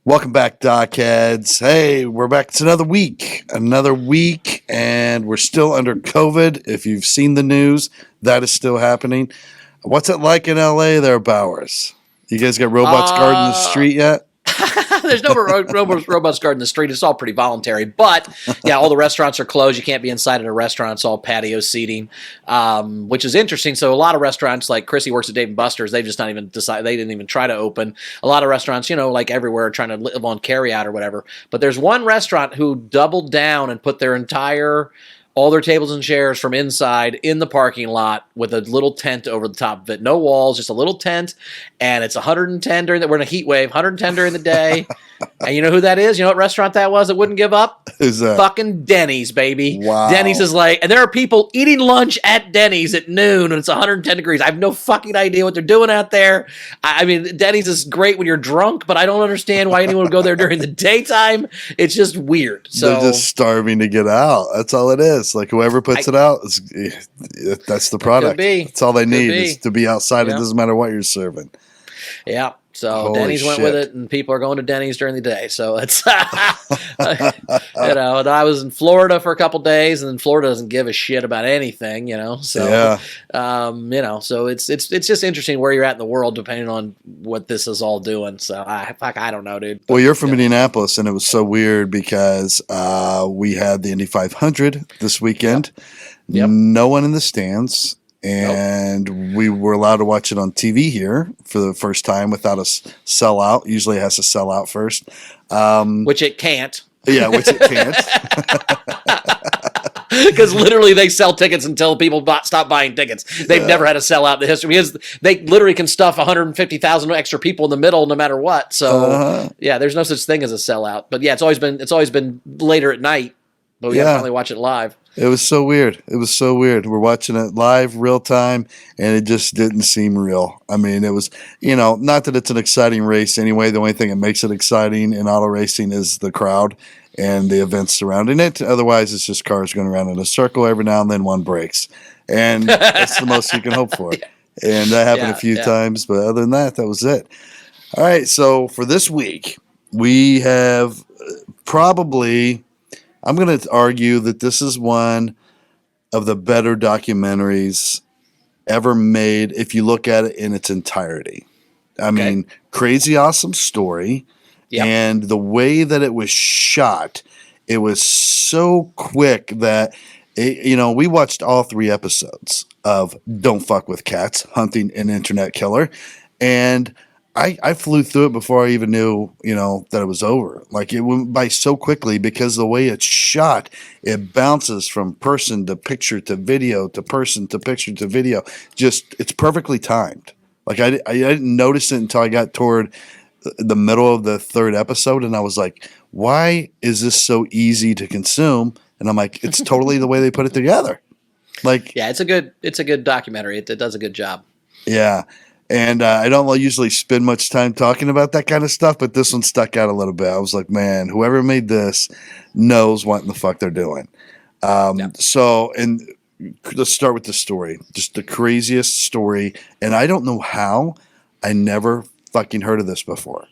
Welcome back, Doc Heads. Hey, we're back. It's another week, and we're still under COVID. If you've seen the news, that is still happening. What's it like in LA there, Bowers? You guys got robots guarding the street yet? There's no robots guarding the street. It's all pretty voluntary. But, yeah, all the restaurants are closed. You can't be inside at a restaurant. It's all patio seating, which is interesting. So a lot of restaurants, like Chrissy works at Dave & Buster's, they've just not even decided. They didn't even try to open. A lot of restaurants, like everywhere, are trying to live on carry-out or whatever. But there's one restaurant who doubled down and put all their tables and chairs from inside in the parking lot with a little tent over the top of it. No walls, just a little tent. And it's 110 we're in a heat wave, 110 during the day. And you know who that is? You know what restaurant that was that wouldn't give up? Who's that? Fucking Denny's, baby. Wow. Denny's is like, and there are people eating lunch at Denny's at noon and it's 110 degrees. I have no fucking idea what they're doing out there. I mean, Denny's is great when you're drunk, but I don't understand why anyone would go there during the daytime. It's just weird. So they're just starving to get out. That's all it is. Like whoever puts it out, that's the product. That's all they need is to be outside. Yeah. It doesn't matter what you're serving. Yeah. So Holy Denny's went with it, and people are going to Denny's during the day. So it's, and I was in Florida for a couple days, and then Florida doesn't give a shit about anything, So, yeah. So it's just interesting where you're at in the world depending on what this is all doing. So I don't know, dude. Well, you're from Indianapolis, and it was so weird because we had the Indy 500 this weekend. Yep. No one in the stands. And we were allowed to watch it on TV here for the first time without a sellout. Usually it has to sell out first. Which it can't. Yeah, which it can't. Because literally they sell tickets until people stop buying tickets. They've never had a sellout in the history because they literally can stuff 150,000 extra people in the middle no matter what. So, yeah, there's no such thing as a sellout. But, yeah, it's always been later at night. But we got to finally watch it live. It was so weird. We're watching it live, real time, and it just didn't seem real. I mean, it was, not that it's an exciting race anyway. The only thing that makes it exciting in auto racing is the crowd and the events surrounding it. Otherwise, it's just cars going around in a circle. Every now and then one breaks. And that's the most you can hope for. And that happened a few times. But other than that, that was it. All right. So for this week, we have probably... I'm going to argue that this is one of the better documentaries ever made if you look at it in its entirety. I mean, crazy awesome story. Yep. And the way that it was shot, it was so quick that, we watched all 3 episodes of Don't Fuck with Cats, Hunting an Internet Killer. And I flew through it before I even knew, that it was over. Like it went by so quickly because the way it's shot, it bounces from person to picture to video to person to picture to video. Just it's perfectly timed. Like I didn't notice it until I got toward the middle of the 3rd episode, and I was like, "Why is this so easy to consume?" And I'm like, "It's totally the way they put it together." Like, yeah, it's a good documentary. It does a good job. Yeah. And I don't usually spend much time talking about that kind of stuff, but this one stuck out a little bit. I was like, man, whoever made this knows what in the fuck they're doing. So, and let's start with the story. Just the craziest story. And I don't know how I never fucking heard of this before.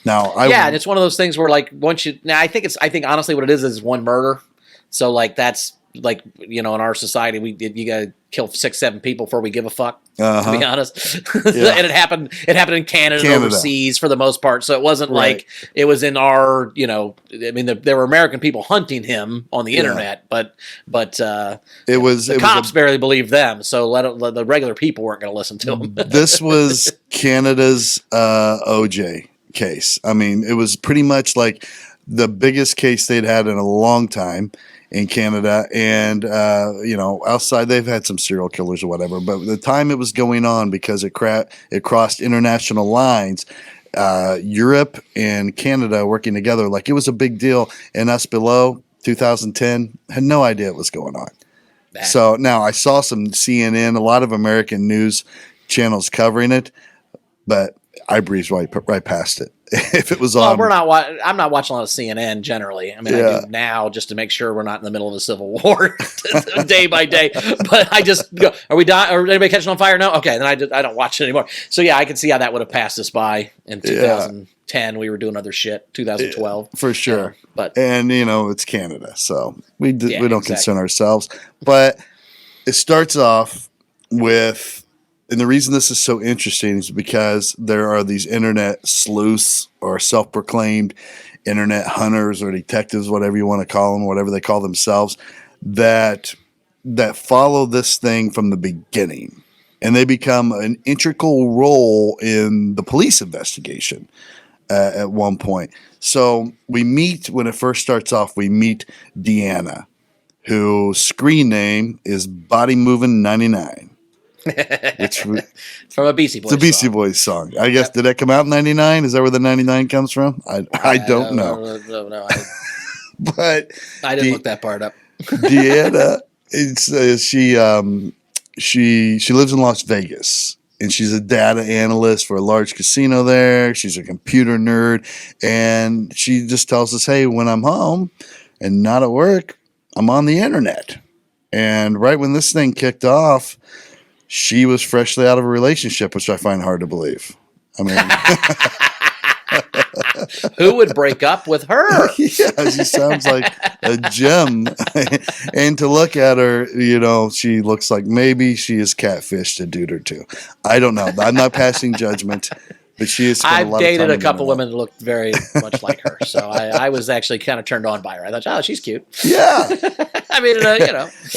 Now, and it's one of those things where like I think honestly what it is one murder. So like that's like, in our society, you got to kill 6-7 people before we give a fuck, to be honest. And it happened in Canada and overseas for the most part. So it wasn't like it was in our, I mean, there were American people hunting him on the internet, but the cops barely believed them. So the regular people weren't going to listen to him. This was Canada's OJ case. I mean, it was pretty much like the biggest case they'd had in a long time in Canada, and outside they've had some serial killers or whatever, but the time it was going on, because it crossed international lines, Europe and Canada working together, like it was a big deal, and us below 2010 had no idea what was going on. So now I saw some CNN, a lot of American news channels covering it, but I breezed right past it. If it was Well, on, I'm not watching a lot of CNN generally. I mean, I yeah, do now just to make sure we're not in the middle of a civil war day by day. But I just go, are we dying? Or anybody catching on fire? No? Okay, then I don't watch it anymore. So yeah, I can see how that would have passed us by in 2010. We were doing other shit. 2012. for sure. But And it's Canada, so we don't exactly. concern ourselves. But it starts off with, and the reason this is so interesting is because there are these internet sleuths or self-proclaimed internet hunters or detectives, whatever you want to call them, whatever they call themselves, that follow this thing from the beginning, and they become an integral role in the police investigation at one point. So when it first starts off, we meet Deanna, whose screen name is Body Moving 99. Which from a Beastie Boys. It's a Beastie Boys song. I guess, did that come out in 99? Is that where the 99 comes from? I don't know. No, but I didn't look that part up. Deanna, she lives in Las Vegas, and she's a data analyst for a large casino there. She's a computer nerd, and she just tells us, hey, when I'm home and not at work, I'm on the internet. And right when this thing kicked off, she was freshly out of a relationship, which I find hard to believe. I mean, who would break up with her? Yeah, she sounds like a gem. And to look at her, she looks like maybe she has catfished a dude or two. I don't know. I'm not passing judgment. But she has I've dated a couple women that looked very much like her, so I was actually kind of turned on by her. I thought, oh, she's cute. Yeah, I mean,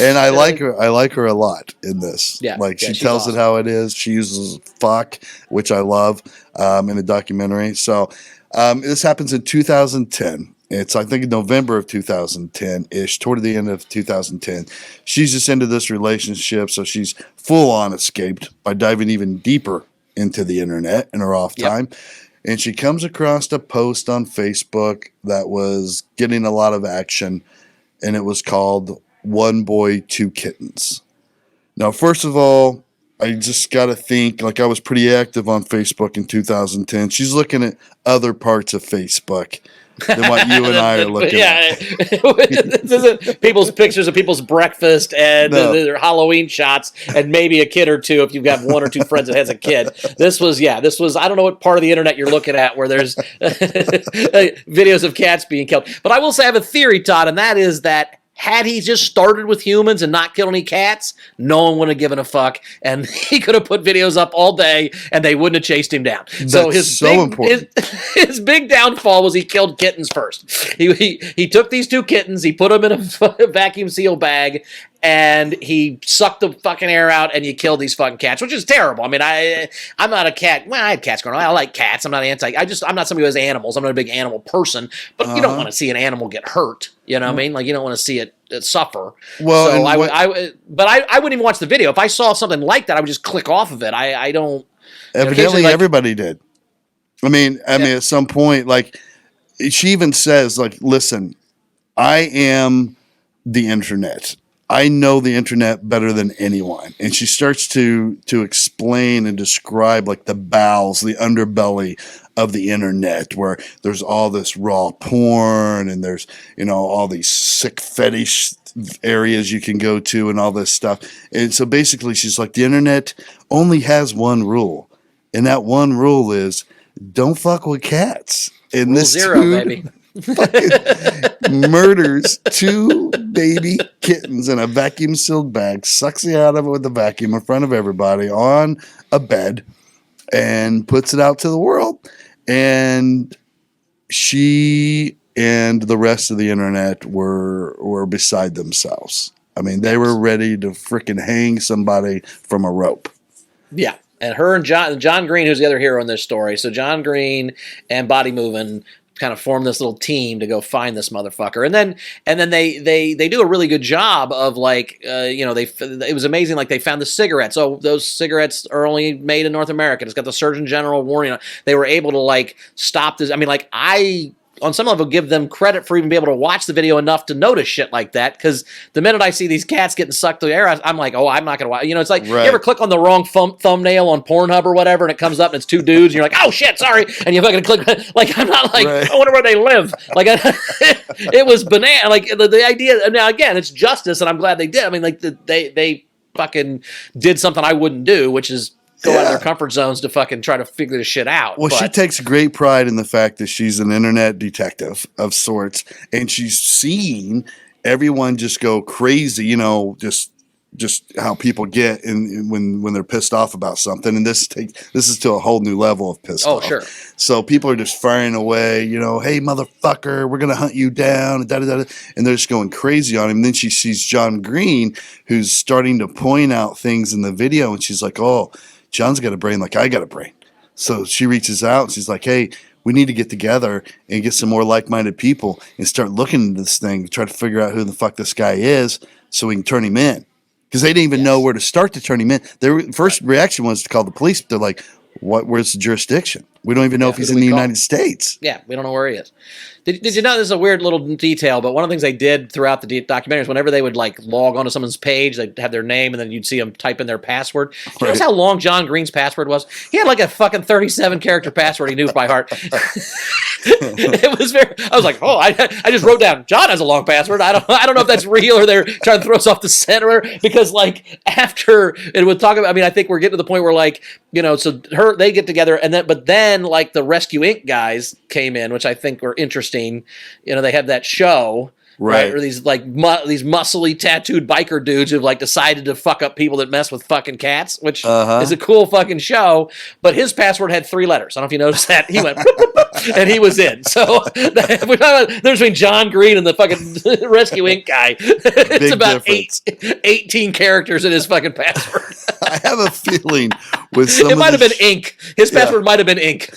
And I like her. I like her a lot in this. Yeah, she tells it how it is. She uses fuck, which I love, in a documentary. So this happens in 2010. It's, I think, in November of 2010-ish, toward the end of 2010. She's just into this relationship, so she's full on escaped by diving even deeper into the internet in her off time. And she comes across a post on Facebook that was getting a lot of action, and it was called One Boy, Two Kittens. Now, first of all, I just got to think, I was pretty active on Facebook in 2010. She's looking at other parts of Facebook than what you and I are looking at. This isn't people's pictures of people's breakfast and their Halloween shots and maybe a kid or two if you've got one or two friends that has a kid. This was, I don't know what part of the internet you're looking at where there's videos of cats being killed. But I will say I have a theory, Todd, and that is that had he just started with humans and not killed any cats, no one would have given a fuck, and he could have put videos up all day, and they wouldn't have chased him down. That's important. His big downfall was he killed kittens first. He took these two kittens, he put them in a vacuum seal bag, and he sucked the fucking air out, and you kill these fucking cats, which is terrible. I mean, I'm not a cat. Well, I had cats growing up. I like cats. I'm not I'm not somebody who has animals. I'm not a big animal person, but you don't want to see an animal get hurt. You know what I mean? You don't want to see it suffer. Well, so I wouldn't even watch the video. If I saw something like that, I would just click off of it. I don't. Evidently, everybody did. I mean, at some point, she even says, listen, I am the internet. I know the internet better than anyone. And she starts to explain and describe the bowels, the underbelly of the internet, where there's all this raw porn and there's, all these sick fetish areas you can go to and all this stuff. And so basically she's like, the internet only has one rule. And that one rule is don't fuck with cats. And Rule zero, baby. Murders two baby kittens in a vacuum sealed bag, sucks the out of it with the vacuum in front of everybody on a bed, and puts it out to the world. And she and the rest of the internet were beside themselves. I mean, they were ready to freaking hang somebody from a rope. Yeah. And her and John Green, who's the other hero in this story. So John Green and Body Moving kind of form this little team to go find this motherfucker, and then they do a really good job of it was amazing. They found the cigarettes. Oh, those cigarettes are only made in North America. It's got the Surgeon General warning. They were able to stop this. I mean, on some level give them credit for even being able to watch the video enough to notice shit like that. Because the minute I see these cats getting sucked through the air, I'm like, oh, I'm not gonna watch. You know, it's like you ever click on the wrong thumbnail on Pornhub or whatever, and it comes up and it's two dudes, and you're like, oh shit, sorry, and you fucking click. Like I'm not like, I wonder where they live. Like it was banana. Like the idea. Now again, it's justice, and I'm glad they did. I mean, like they fucking did something I wouldn't do, which is go out of their comfort zones to fucking try to figure this shit out. Well, she takes great pride in the fact that she's an internet detective of sorts, and she's seen everyone just go crazy, you know, just how people get when they're pissed off about something. And this is to a whole new level of pissed off. Oh, sure. So people are just firing away, you know, hey, motherfucker, we're going to hunt you down, and they're just going crazy on him. And then she sees John Green, who's starting to point out things in the video, and she's like, oh, John's got a brain like I got a brain. So she reaches out and she's like, hey, we need to get together and get some more like-minded people and start looking into this thing, try to figure out who the fuck this guy is so we can turn him in. Because they didn't even know where to start to turn him in. Their first reaction was to call the police, but they're like, where's the jurisdiction? We don't even know if he's in the United States. Yeah, we don't know where he is. Did you know, this is a weird little detail, but one of the things they did throughout the documentary is whenever they would like log onto someone's page, they'd have their name, and then you'd see them type in their password. Do you know how long John Green's password was? He had like a fucking 37-character password he knew by heart. It was I was like, oh, I just wrote down, John has a long password. I don't know if that's real or they're trying to throw us off the center, because like after it would talk about, I mean, I think we're getting to the point where like, you know, so they get together, and then like the Rescue Inc. guys came in, which I think were interesting. You know, they have that show, right? Or these like these muscly tattooed biker dudes who've like decided to fuck up people that mess with fucking cats, which is a cool fucking show. But his password had 3 letters. I don't know if you noticed that. He went and he was in. So there's between John Green and the fucking Rescue Inc. guy. It's about 18 characters in his fucking password. I have a feeling with some. It might have been ink. His password might have been ink.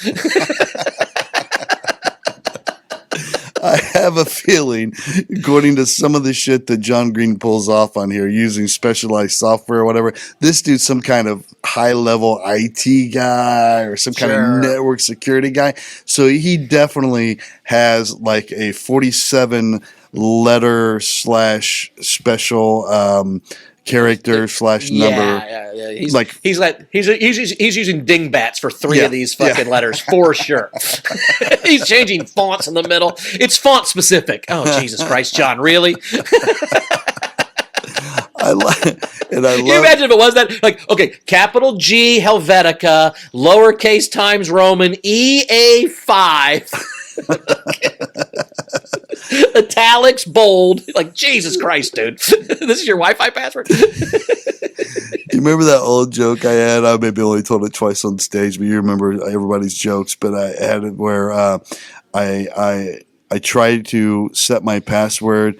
I have a feeling, according to some of the shit that John Green pulls off on here using specialized software or whatever, this dude's some kind of high-level IT guy or some kind of network security guy. So he definitely has like a 47-letter / special character / number. Yeah. He's using dingbats for 3 of these fucking letters for sure. He's changing fonts in the middle. It's font specific. Oh, Jesus Christ, John, really? Can you imagine if it was that? Like, okay, capital G Helvetica, lowercase Times Roman, EA5. Italics, bold. Like, Jesus Christ, dude. This is your Wi-Fi password? You remember that old joke I had? I maybe only told it twice on stage, but you remember everybody's jokes. But I had it where I tried to set my password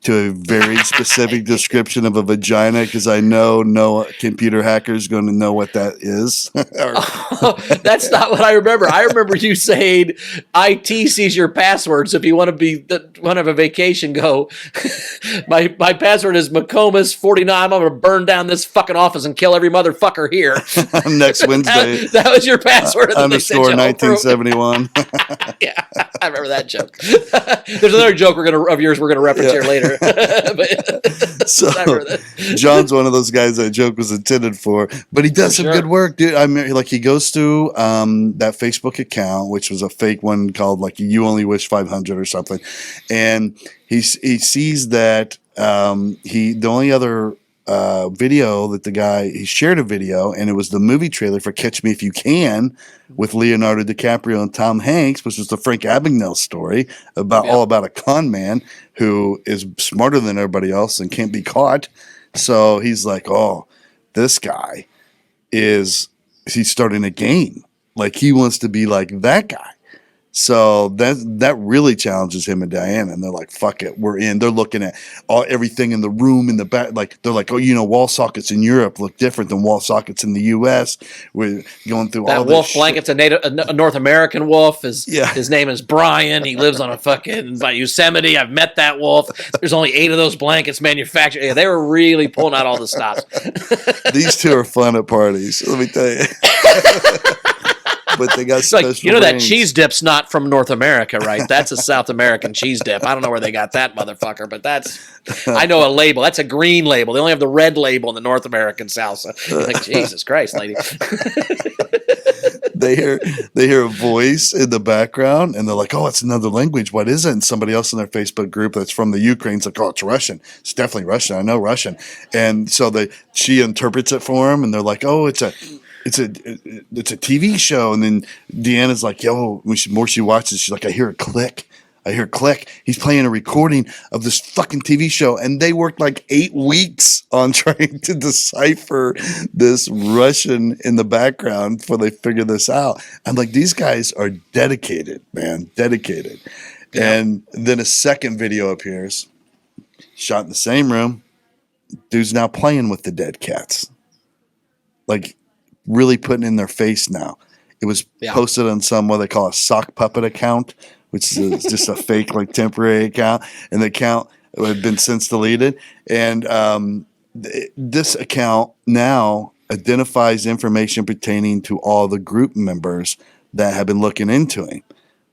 to a very specific description of a vagina because I know no computer hacker is going to know what that is. That's not what I remember. I remember you saying IT sees your password, so if you want to have a vacation, go. my password is McComas 49. I'm going to burn down this fucking office and kill every motherfucker here. Next Wednesday. That was your password. Underscore 1971. Yeah, I remember that joke. There's another joke of yours we're going to reference here later. So John's one of those guys that joke was intended for, but he does some good work, dude. I mean, like he goes through that Facebook account, which was a fake one called like "You Only Wish 500" or something, and he sees that the only other video that the guy he shared a video, and it was the movie trailer for Catch Me If You Can with Leonardo DiCaprio and Tom Hanks, which was the Frank Abagnale story all about a con man who is smarter than everybody else and can't be caught. So he's like, oh, this guy he's starting a game. Like he wants to be like that guy. So that really challenges him and Diana, and they're like, "Fuck it, we're in." They're looking at everything in the room in the back, like they're like, "Oh, you know, wall sockets in Europe look different than wall sockets in the U.S." We're going through all that wolf blanket's a North American wolf. His name is Brian. He lives on by Yosemite. I've met that wolf. There's only 8 of those blankets manufactured. Yeah, they were really pulling out all the stops. These two are fun at parties. Let me tell you. but they got It's like, special that brains. cheese dip's not from North America, right? That's a South American cheese dip. I don't know where they got that motherfucker, but I know a label. That's a green label. They only have the red label in the North American salsa. Like, Jesus Christ, lady. They hear a voice in the background, and they're like, "Oh, it's another language. What is it?" And somebody else in their Facebook group that's from the Ukraine's like, "Oh, it's Russian. It's definitely Russian. I know Russian." And so she interprets it for him, and they're like, "Oh, it's a TV show." And then Deanna's like, "Yo," when she watches, she's like, "I hear a click. I hear a click. He's playing a recording of this fucking TV show." And they worked like 8 weeks on trying to decipher this Russian in the background before they figure this out. I'm like, these guys are dedicated, man, dedicated. Yeah. And then a second video appears, shot in the same room. Dude's now playing with the dead cats, like really putting in their face now. It was posted on some what they call a sock puppet account, which is just a fake, like, temporary account. And the account had been since deleted. And this account now identifies information pertaining to all the group members that have been looking into him.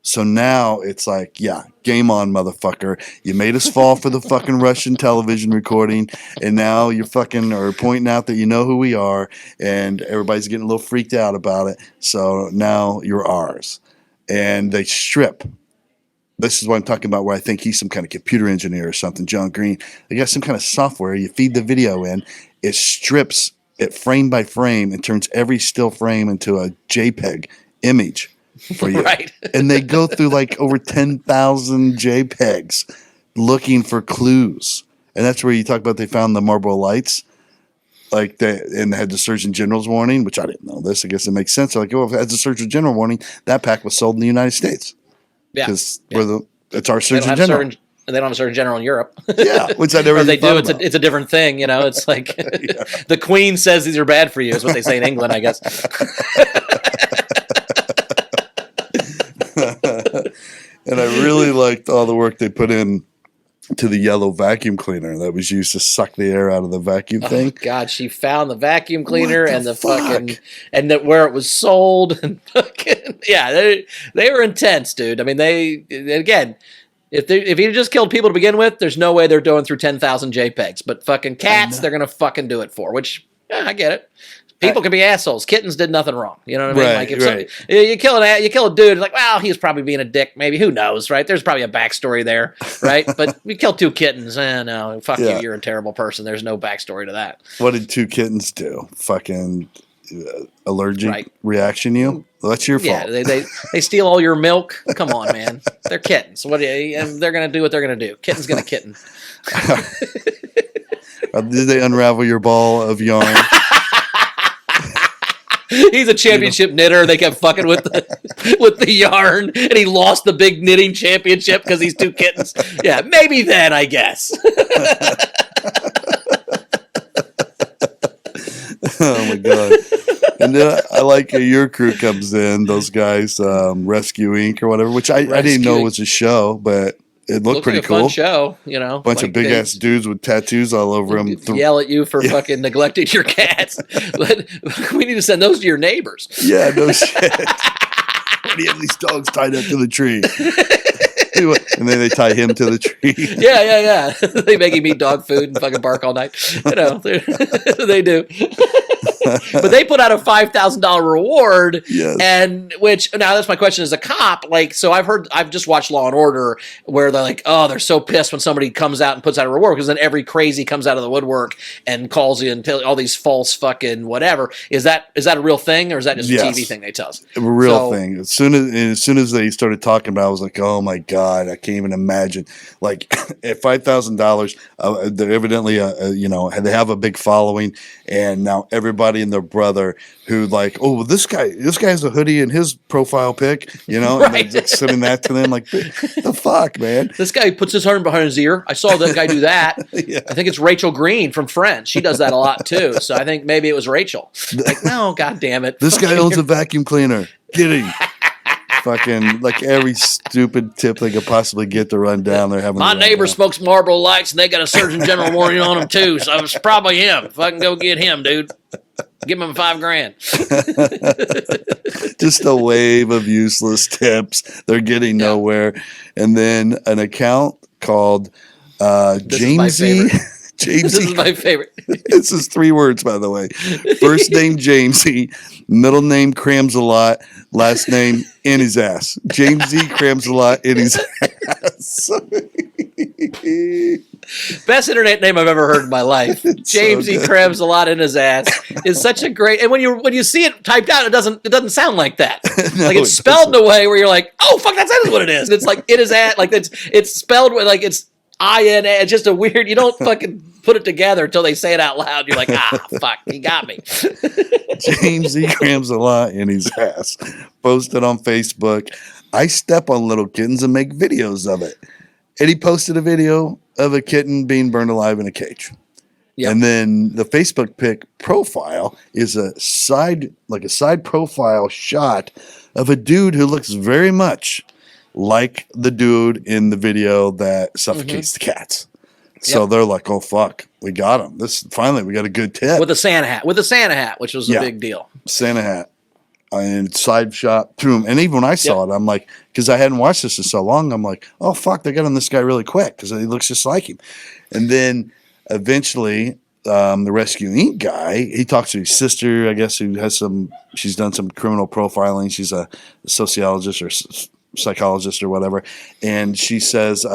So now it's like, yeah, game on, motherfucker. You made us fall for the fucking Russian television recording, and now you're fucking are pointing out that you know who we are, and everybody's getting a little freaked out about it. So now you're ours. And they strip. This is what I'm talking about, where I think he's some kind of computer engineer or something, John Green. They got some kind of software. You feed the video in, it strips it frame by frame and turns every still frame into a JPEG image for you. Right. And they go through like over 10,000 JPEGs looking for clues. And that's where you talk about they found the Marlboro Lights. And had the Surgeon General's warning, which I didn't know this. I guess it makes sense. They're like, if it has the Surgeon General warning, that pack was sold in the United States. Yeah. Because it's our Surgeon General. And they don't have a Surgeon General in Europe. Yeah, which I never or if they do, about. it's a different thing. It's like the Queen says these are bad for you, is what they say in England, I guess. And I really liked all the work they put in to the yellow vacuum cleaner that was used to suck the air out of the vacuum thing. Oh, God, she found the vacuum cleaner and the fucking where it was sold and fucking they were intense, dude. I mean, if he just killed people to begin with, there's no way they're going through 10,000 JPEGs. But fucking cats, they're gonna fucking do it for. Which I get it. People can be assholes. Kittens did nothing wrong. You know what I mean? Right, like if you kill a dude, like, well, he was probably being a dick. Maybe, who knows, right? There's probably a backstory there, right? But we killed 2 kittens. No, fuck you. You're a terrible person. There's no backstory to that. What did 2 kittens do? Fucking allergic reaction? You? Well, that's your fault. Yeah, they steal all your milk. Come on, man. They're kittens. They're gonna do what they're gonna do. Kitten's gonna kitten. Did they unravel your ball of yarn? He's a championship knitter. They kept fucking with the yarn, and he lost the big knitting championship because he's 2 kittens. Yeah, maybe then, I guess. Oh my god! And then I like your crew comes in. Those guys, Rescue Inc. or whatever, which I didn't know was a show, but it looked pretty like a cool. Fun show, Bunch of big ass dudes with tattoos all over them. Yell at you for fucking neglecting your cats. We need to send those to your neighbors. Yeah, no shit. Why do you have these dogs tied up to the tree? And then they tie him to the tree. Yeah. They make him eat dog food and fucking bark all night. They do. But they put out a $5,000 reward. Yes. And which, now that's my question as a cop. Like, so I've just watched Law and Order where they're like, oh, they're so pissed when somebody comes out and puts out a reward because then every crazy comes out of the woodwork and calls you and tells all these false fucking whatever. Is that a real thing, or is that just a TV thing they tell us? A real thing. As soon as they started talking about it, I was like, oh my God, I can't even imagine. Like at $5,000, they're evidently, they have a big following, and now everybody and their brother who like, oh, this guy has a hoodie in his profile pic, Right. and they're just sending that to them like, the fuck, man. This guy puts his arm behind his ear. I saw that guy do that. Yeah. I think it's Rachel Green from Friends. She does that a lot too. So I think maybe it was Rachel. Like, no, God damn it. This guy owns a vacuum cleaner. Get him. Fucking like every stupid tip they could possibly get to run down. They're having my neighbor smokes Marlboro Lights and they got a Surgeon General warning on them too. So it's probably him. Fucking go get him, dude. Give him $5,000. Just a wave of useless tips. They're getting nowhere. And then an account called Jamesy. Jamesy. This is my favorite. This is 3 words, by the way. First name Jamesy, middle name crams a lot, last name in his ass. Jamesy crams a lot in his ass. Best internet name I've ever heard in my life. Jamesy so crams a lot in his ass is such a great. And when you see it typed out, it doesn't sound like that. No, like it's spelled in a way where you're like, oh fuck, that is what it is. It's like in his ass, like it's spelled with like it's INA. It's just a weird. You don't fucking put it together until they say it out loud. You're like, fuck, he got me. Jamesy crams a lot in his ass. Posted on Facebook. I step on little kittens and make videos of it. And he posted a video of a kitten being burned alive in a cage. Yep. And then the Facebook pic profile is a side profile shot of a dude who looks very much like the dude in the video that suffocates the cats. So they're like, oh fuck, we got him. Finally we got a good tip. With a Santa hat, which was a big deal. Santa hat. And side shot through him. And even when I saw it, I'm like, because I hadn't watched this in so long, I'm like, oh, fuck, they got on this guy really quick because he looks just like him. And then eventually, the Rescue Inc. guy, he talks to his sister, I guess, who has she's done some criminal profiling. She's a sociologist or psychologist or whatever. And she says,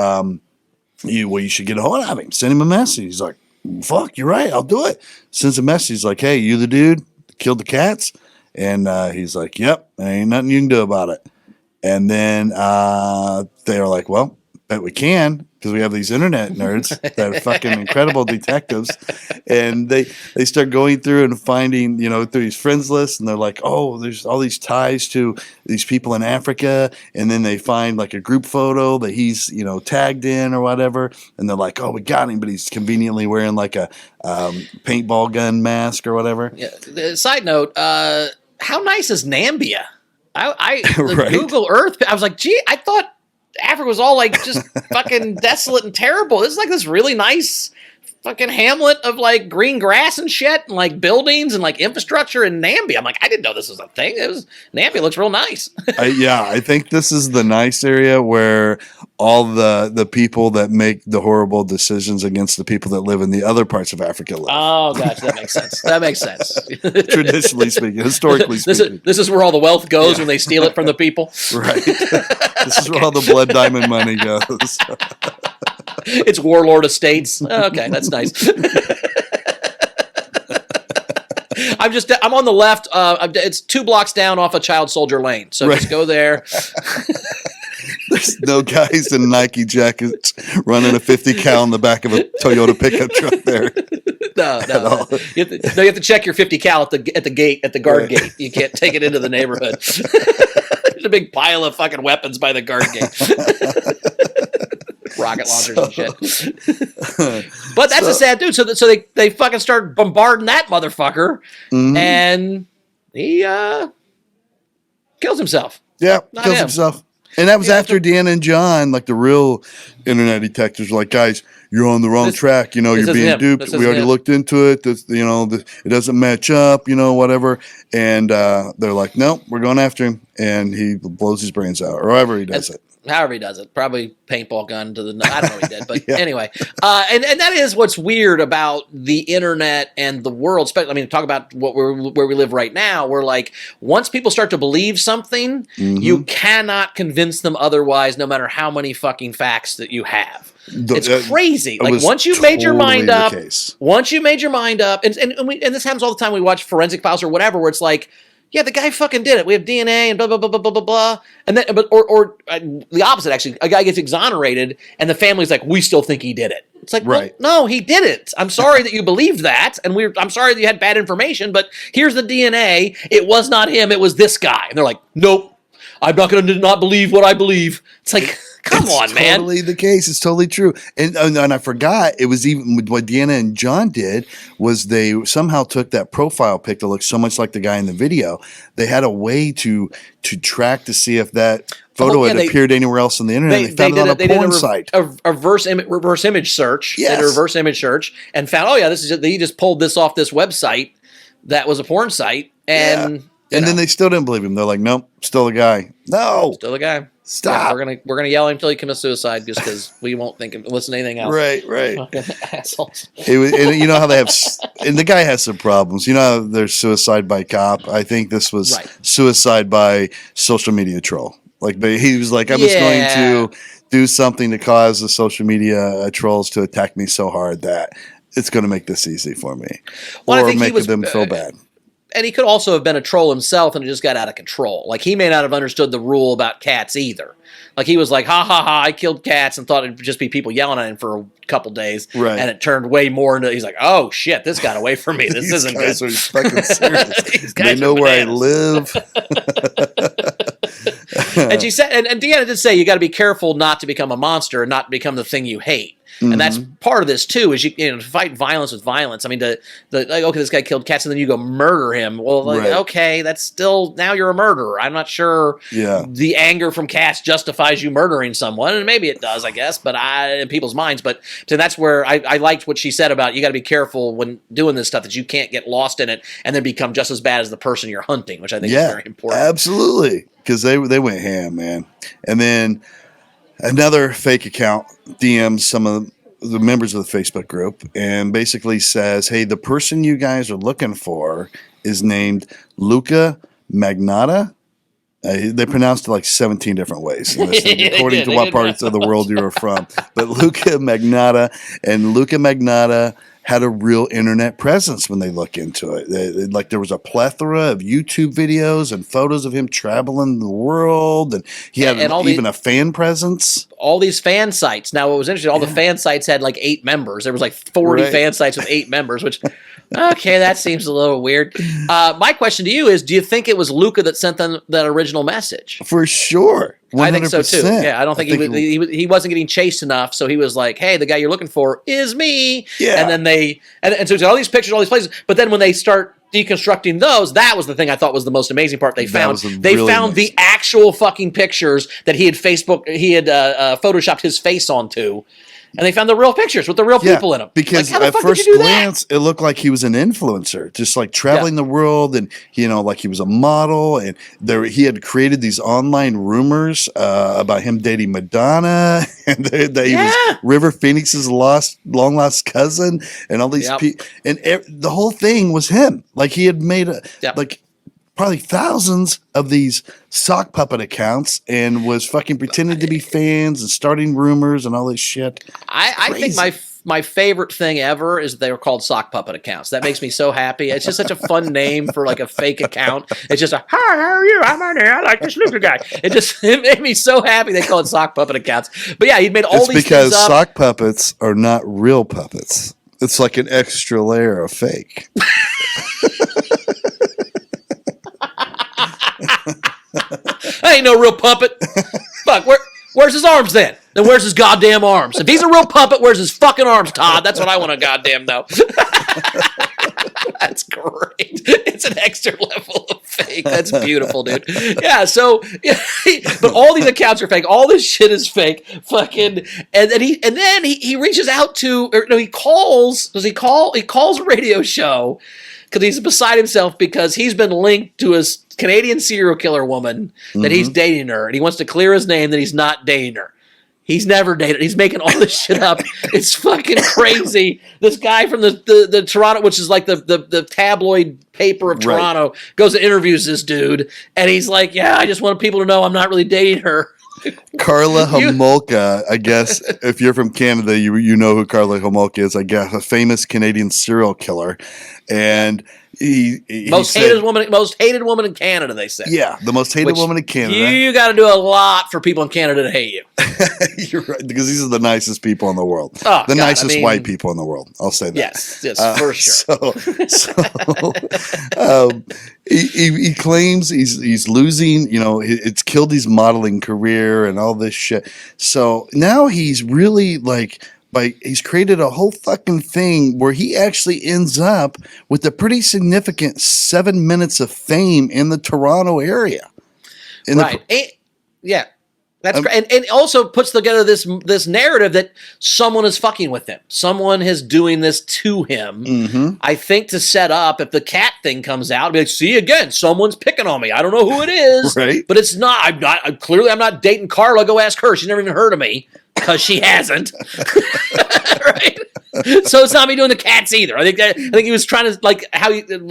you should get a hold of him. Send him a message. He's like, fuck, you're right. I'll do it. Sends a message. He's like, hey, you the dude that killed the cats? And he's like, yep, there ain't nothing you can do about it. And then they were like, well, bet we can, because we have these internet nerds that are fucking incredible detectives. And they start going through and finding, through his friends list, and they're like, oh, there's all these ties to these people in Africa. And then they find like a group photo that he's, tagged in or whatever. And they're like, oh, we got him, but he's conveniently wearing like a paintball gun mask or whatever. Yeah. Side note, how nice is Nambia? I right? Google Earth. I was like, gee, I thought Africa was all like just fucking desolate and terrible. This is like this really nice fucking hamlet of like green grass and shit and like buildings and like infrastructure in Nambia. I'm like, I didn't know this was a thing. Nambia looks real nice. I think this is the nice area where all the people that make the horrible decisions against the people that live in the other parts of Africa live. Oh, gosh, that makes sense. That makes sense. Traditionally speaking, historically speaking. This is where all the wealth goes when they steal it from the people. Right. This is where all the blood diamond money goes. It's warlord estates. Okay, that's nice. I'm on the left. It's 2 blocks down off of Child Soldier Lane. So just go there. There's no guys in Nike jackets running a 50 cal in the back of a Toyota pickup truck there. No. You have to check your 50 cal at the gate, at the guard gate. You can't take it into the neighborhood. There's a big pile of fucking weapons by the guard gate. Rocket launchers and shit. But that's a sad dude. So they fucking start bombarding that motherfucker, and he kills himself. Yeah, kills himself. And that was after Deanna and John, like the real internet detectives, were like, guys, you're on the wrong track. You're being duped. We already looked into it. It doesn't match up, whatever. And they're like, nope, we're going after him. And he blows his brains out, or however he does it. However he does it. Probably paintball gun to the... I don't know what he did. But anyway. And that is what's weird about the internet and the world. Talk about where we live right now. Where, like, once people start to believe something, you cannot convince them otherwise, no matter how many fucking facts that you have. It's crazy. Like, once you've made your mind up... and this happens all the time. We watch forensic files or whatever, where it's like... Yeah, the guy fucking did it. We have DNA and blah blah blah blah blah blah blah. And then, or the opposite actually. A guy gets exonerated, and the family's like, "We still think he did it." It's like, right. Well, no, he did it. I'm sorry that you believed that, and I'm sorry that you had bad information. But here's the DNA. It was not him. It was this guy. And they're like, "Nope, I'm not going to not believe what I believe." It's like, come on, man. It's totally the case. It's totally true. And I forgot, it was even what Deanna and John did was they somehow took that profile pic that looked so much like the guy in the video. They had a way to track to see if that photo had appeared anywhere else on the internet. They found it on a porn site. A reverse image search. Yes. They did a reverse image search and found, he just pulled this off this website. that was a porn site, and and then they still didn't believe him. They're like, nope, still a guy. No, still a guy. stop. Yeah, we're gonna yell at him until he commits suicide, just because we won't listen to anything else. Right. Fucking assholes. And you know how they have, and the guy has some problems. You know how there's suicide by cop. I think this was suicide by social media troll. Like, but he was like, I'm just going to do something to cause the social media trolls to attack me so hard that it's going to make this easy for me, Well, or make them feel bad. And he could also have been a troll himself, and it just got out of control. Like, he may not have understood the rule about cats either. Like, he was like, ha ha ha, I killed cats, and thought it'd just be people yelling at him for a couple days. Right. And it turned way more into, he's like, oh shit, this got away from me. This isn't good. These guys are fucking serious. They guys know are where I bananas. live. And she said, and Deanna did say, you got to be careful not to become a monster and not become the thing you hate. And that's part of this too, is you know, to fight violence with violence. I mean, like, okay, this guy killed cats, and then you go murder him. Well, like, okay, that's still, now you're a murderer. I'm not sure the anger from cats justifies you murdering someone, and maybe it does, I guess, but in people's minds. But so that's where I liked what she said about, you got to be careful when doing this stuff, that you can't get lost in it and then become just as bad as the person you're hunting, which I think is very important. Absolutely, because they went ham, man. And then another fake account DMs some of the members of the Facebook group and basically says, hey, the person you guys are looking for is named Luca Magnotta. They pronounced it like 17 different ways, according to what parts of the world you are from. But Luca Magnotta, and Luca Magnotta had a real internet presence when they look into it. Like, there was a plethora of YouTube videos and photos of him traveling the world, and he had even a fan presence. All these fan sites. Now, what was interesting, all the fan sites had like 8 members. There was like 40 fan sites with 8 members, which, okay, that seems a little weird. My question to you is, do you think it was Luca that sent them that original message? For sure. 100%. I think so too. Yeah, I don't think he wasn't getting chased enough, so he was like, "Hey, the guy you're looking for is me." Yeah, and then so it's all these pictures, all these places. But then when they start deconstructing those, that was the thing I thought was the most amazing part. They found the actual fucking pictures that he had photoshopped his face onto. And they found the real pictures with the real people in them. Because like, at first glance, it looked like he was an influencer, just like traveling the world, and like he was a model. And he had created these online rumors about him dating Madonna, and that he was River Phoenix's long lost cousin, and all these people. And the whole thing was him. Like, he had made probably thousands of these sock puppet accounts and was fucking pretending to be fans and starting rumors and all this shit. I think my favorite thing ever is that they were called sock puppet accounts. That makes me so happy. It's just such a fun name for like a fake account. It's just hi, how are you? I'm on here. I like this Luca guy. It made me so happy they call it sock puppet accounts. But yeah, he made all these because things up. Sock puppets are not real puppets. It's like an extra layer of fake. I ain't no real puppet. Fuck, where's his arms then? Then where's his goddamn arms? If he's a real puppet, where's his fucking arms, Todd? That's what I want to goddamn know. That's great. It's an extra level of fake. That's beautiful, dude. Yeah, so, but all these accounts are fake. All this shit is fake. Fucking, and then he reaches out to, or no, he calls a radio show because he's beside himself because he's been linked to a Canadian serial killer woman that he's dating her, and he wants to clear his name that he's not dating her. He's never dated. He's making all this shit up. It's fucking crazy. This guy from the Toronto, which is like the tabloid paper of Toronto, goes and interviews this dude, and he's like, "Yeah, I just want people to know I'm not really dating her." Carla Homolka, I guess, if you're from Canada, you know who Carla Homolka is. I guess a famous Canadian serial killer, and most hated woman in Canada, they say. Yeah, the most hated woman in Canada. You got to do a lot for people in Canada to hate you. You're right, because these are the nicest people in the world. The nicest white people in the world. I'll say that. Yes, for sure. He claims he's losing, it's killed his modeling career and all this shit. So now he's really he's created a whole fucking thing where he actually ends up with a pretty significant 7 minutes of fame in the Toronto area. That's great, and also puts together this narrative that someone is fucking with him. Someone is doing this to him. Mm-hmm. I think to set up if the cat thing comes out, be like, see again, someone's picking on me. I don't know who it is, Right. but it's not. I'm not dating Carla. Go ask her. She's never even heard of me because she hasn't. Right. So it's not me doing the cats either. I think he was trying to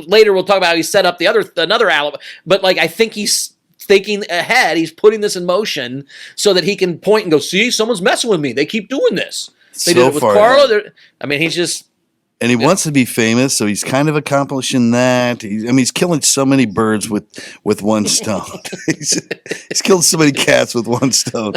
later we'll talk about how he set up another alibi, but I think he's thinking ahead. He's putting this in motion so that he can point and go, see, someone's messing with me. They keep doing this. They did it with Carla. He's just... And he wants to be famous, so he's kind of accomplishing that. He's killing so many birds with one stone. he's killed so many cats with one stone.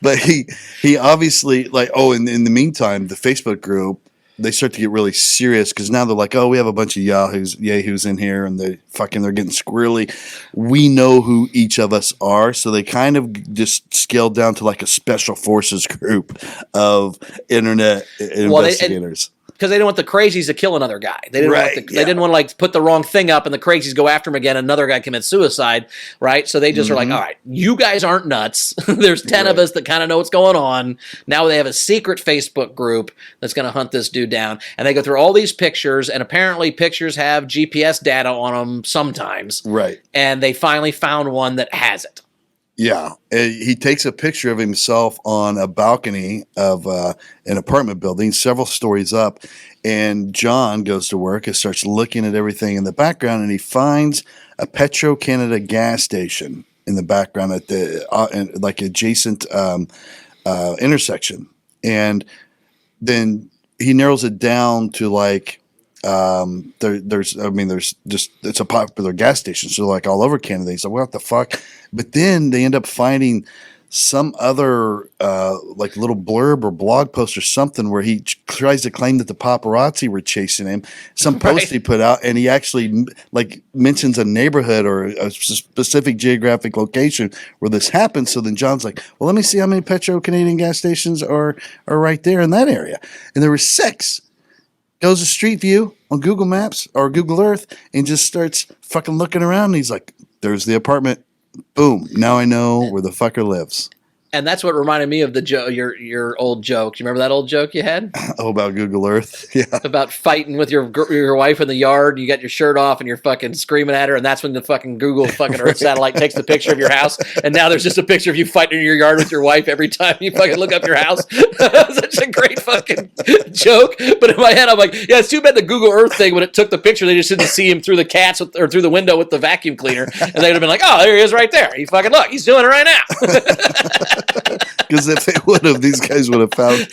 But he obviously, in the meantime, the Facebook group, they start to get really serious because now they're like, oh, we have a bunch of yahoos in here, and they're getting squirrely. We know who each of us are, so they kind of just scaled down to a special forces group of internet investigators. Because they didn't want the crazies to kill another guy. They didn't want to put the wrong thing up and the crazies go after him again. Another guy commits suicide, right? So they just are like, all right, you guys aren't nuts. There's 10 of us that kind of know what's going on. Now they have a secret Facebook group that's going to hunt this dude down. And they go through all these pictures, and apparently pictures have GPS data on them sometimes. Right. And they finally found one that has it. Yeah, he takes a picture of himself on a balcony of an apartment building, several stories up, and John goes to work and starts looking at everything in the background, and he finds a Petro-Canada gas station in the background at the adjacent intersection, and then he narrows it down to it's a popular gas station, so all over Canada. He's like, what the fuck? But then they end up finding some other little blurb or blog post or something where he tries to claim that the paparazzi were chasing him. Some post he put out, and he actually mentions a neighborhood or a specific geographic location where this happened. So then John's like, well, let me see how many Petro-Canadian gas stations are right there in that area. And there were 6. Goes to Street View on Google Maps or Google Earth and just starts fucking looking around. And he's like, there's the apartment. Boom. Now I know where the fucker lives. And that's what reminded me of your old joke. You remember that old joke you had? Oh, about Google Earth? Yeah. About fighting with your wife in the yard. You got your shirt off and you're fucking screaming at her. And that's when the fucking Google fucking Earth satellite takes the picture of your house. And now there's just a picture of you fighting in your yard with your wife every time you fucking look up your house. Such a great fucking joke. But in my head, I'm like, yeah, it's too bad the Google Earth thing, when it took the picture, they just didn't see him through the or through the window with the vacuum cleaner. And they'd have been like, oh, there he is right there. He fucking look. He's doing it right now. Because if they would have, these guys would have found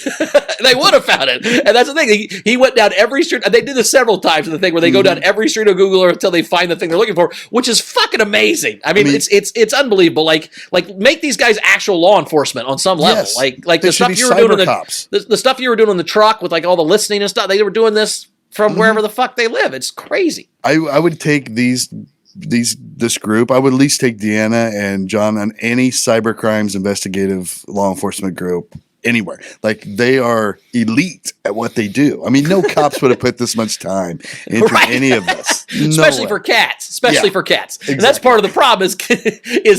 They would have found it. And that's the thing. He went down every street. They did this several times in the thing where they go down every street of Google Earth until they find the thing they're looking for, which is fucking amazing. I mean it's unbelievable. Like make these guys actual law enforcement on some level. Yes, like the stuff you were doing the stuff you were doing in the truck with all the listening and stuff. They were doing this from wherever the fuck they live. It's crazy. I would take this group. I would at least take Deanna and John on any cyber crimes investigative law enforcement group anywhere. They are elite at what they do. I mean, no cops would have put this much time into any of this. Especially for cats. Exactly. And that's part of the problem is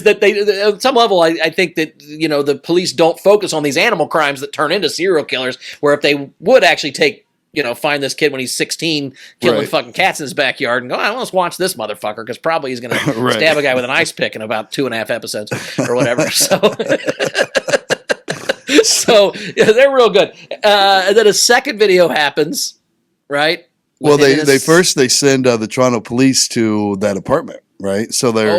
that they, at some level, I think that, the police don't focus on these animal crimes that turn into serial killers, where if they would actually find this kid when he's 16 killing fucking cats in his backyard and go, let's watch this motherfucker, because probably he's going to stab a guy with an ice pick in about 2.5 episodes or whatever. So they're real good. And then a second video happens, right? Well, they send the Toronto police to that apartment, right? So they're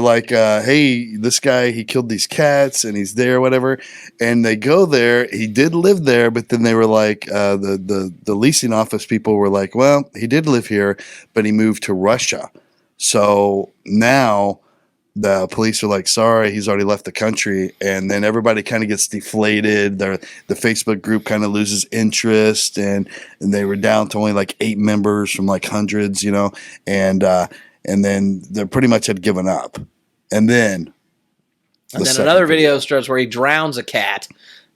like, hey, this guy, he killed these cats and he's there, whatever. And they go there. He did live there, but then they were like, the leasing office people were like, well, he did live here, but he moved to Russia. So now the police are like, sorry, he's already left the country. And then everybody kind of gets deflated. The Facebook group kind of loses interest, and they were down to only 8 members from hundreds, and then they pretty much had given up. And then another video starts where he drowns a cat,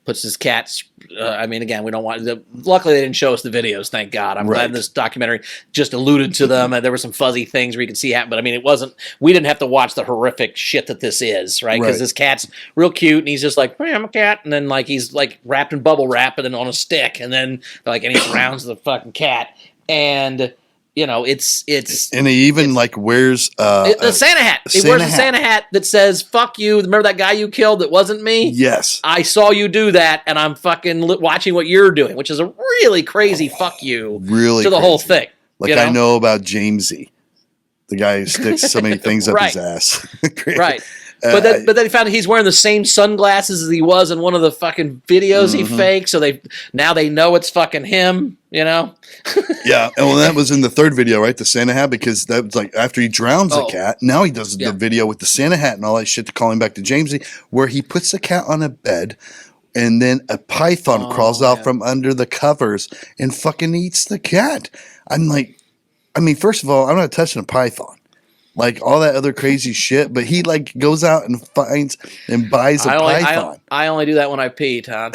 puts his cats. I mean, again, we don't want. Luckily, they didn't show us the videos. Thank God. I'm glad this documentary just alluded to them, and there were some fuzzy things where you could see happen. But I mean, it wasn't. We didn't have to watch the horrific shit that this is, right? Because this cat's real cute, and he's just like, "Hey, I'm a cat," and then like he's like wrapped in bubble wrap, and then on a stick, and then like and he surrounds the fucking cat, and. You know, it's and he even like wears the Santa hat. He wears a Santa hat that says "fuck you." Remember that guy you killed that wasn't me? Yes, I saw you do that, and I'm fucking watching what you're doing, which is a really crazy fuck you to the whole thing. Like I know about Jamesy, the guy who sticks so many things up his ass. Right. But then he found out he's wearing the same sunglasses as he was in one of the fucking videos he faked. So now they know it's fucking him. You know. Yeah, and well, that was in the third video, right? The Santa hat, because that was like after he drowns the cat. Now he does the video with the Santa hat and all that shit to call him back to Jamesy, where he puts the cat on a bed, and then a python crawls out from under the covers and fucking eats the cat. I'm like, I mean, first of all, I'm not touching a python. Like all that other crazy shit, but he like goes out and finds and buys a python. I only do that when I pee, Todd.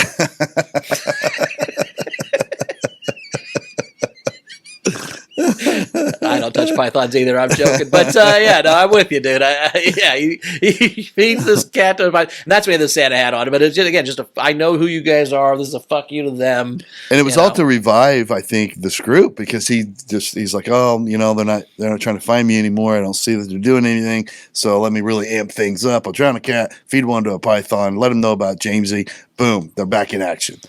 I don't touch pythons either. I'm joking, but yeah, no, I'm with you, dude. He feeds this cat to and that's why he had the Santa hat on. But it's just, again, I know who you guys are. This is a fuck you to them. And it was all to revive, I think, this group because he's like, oh, you know, they're not trying to find me anymore. I don't see that they're doing anything. So let me really amp things up. I'll drown a cat, feed one to a python, let them know about Jamesy. Boom, they're back in action.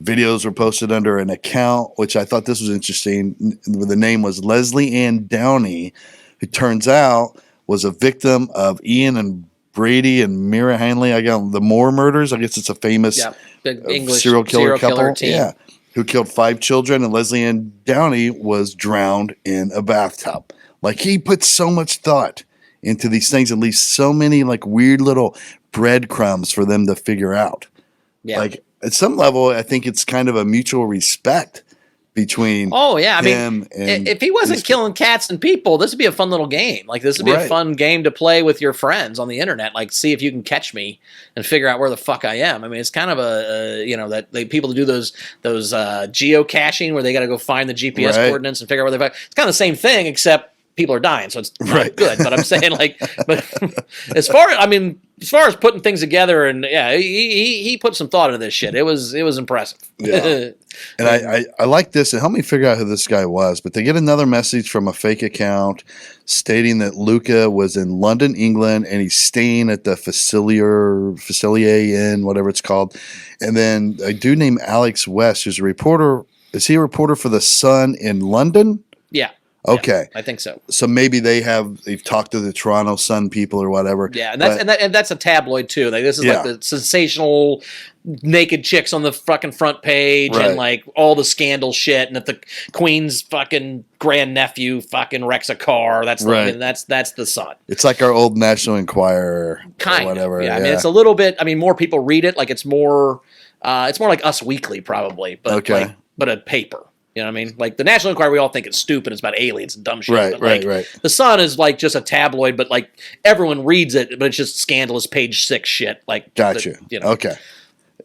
Videos were posted under an account, which I thought this was interesting. The name was Leslie Ann Downey, who turns out was a victim of Ian and Brady and Mira Hanley. I got the Moore murders. I guess it's a famous English serial killer couple. Team. Yeah, who killed 5 children. And Leslie Ann Downey was drowned in a bathtub. Like he put so much thought into these things and leaves so many like weird little breadcrumbs for them to figure out. Yeah. Like at some level, I think it's kind of a mutual respect between him and if he wasn't killing cats and people, this would be a fun little game. Like this would be a fun game to play with your friends on the internet. Like see if you can catch me and figure out where the fuck I am. I mean, it's kind of people do those geocaching where they got to go find the GPS coordinates and figure out where they. It's kind of the same thing except people are dying, so it's not good. But I'm saying but as far as putting things together, and he put some thought into this shit. It was impressive. Yeah. And I like this. It helped me figure out who this guy was. But they get another message from a fake account stating that Luca was in London, England, and he's staying at the Facilier Inn, whatever it's called. And then a dude named Alex West, who's a reporter. Is he a reporter for The Sun in London? Yeah. Okay, yeah, I think so. So maybe they've talked to the Toronto Sun people or whatever. Yeah, and that's a tabloid too. Like this is like the sensational naked chicks on the fucking front page and like all the scandal shit. And if the Queen's fucking grandnephew fucking wrecks a car, that's that's the Sun. It's like our old National Enquirer, kind or whatever. Of. Yeah, I mean it's a little bit. I mean more people read it. Like it's more like Us Weekly probably, but but a paper. You know what I mean? Like the National Enquirer, we all think it's stupid. It's about aliens and dumb shit. Right. The Sun is like just a tabloid, but like everyone reads it, but it's just scandalous page 6 shit. Like, gotcha. Okay,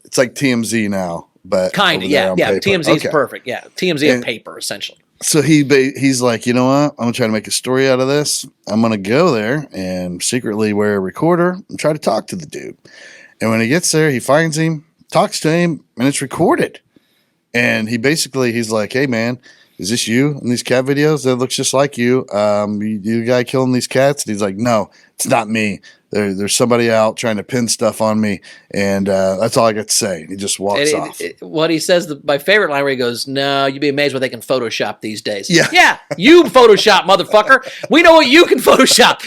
it's like TMZ now, but kind of, yeah. TMZ is perfect. Yeah, TMZ and paper essentially. So he's like, you know what? I'm gonna try to make a story out of this. I'm gonna go there and secretly wear a recorder and try to talk to the dude. And when he gets there, he finds him, talks to him, and it's recorded. And he's like, hey, man, is this you in these cat videos? That looks just like you. You the guy killing these cats? And he's like, no, it's not me. There's somebody out trying to pin stuff on me. And that's all I got to say. And he just walks off. What he says, my favorite line where he goes, no, you'd be amazed what they can Photoshop these days. Yeah, you Photoshop, motherfucker. We know what you can Photoshop.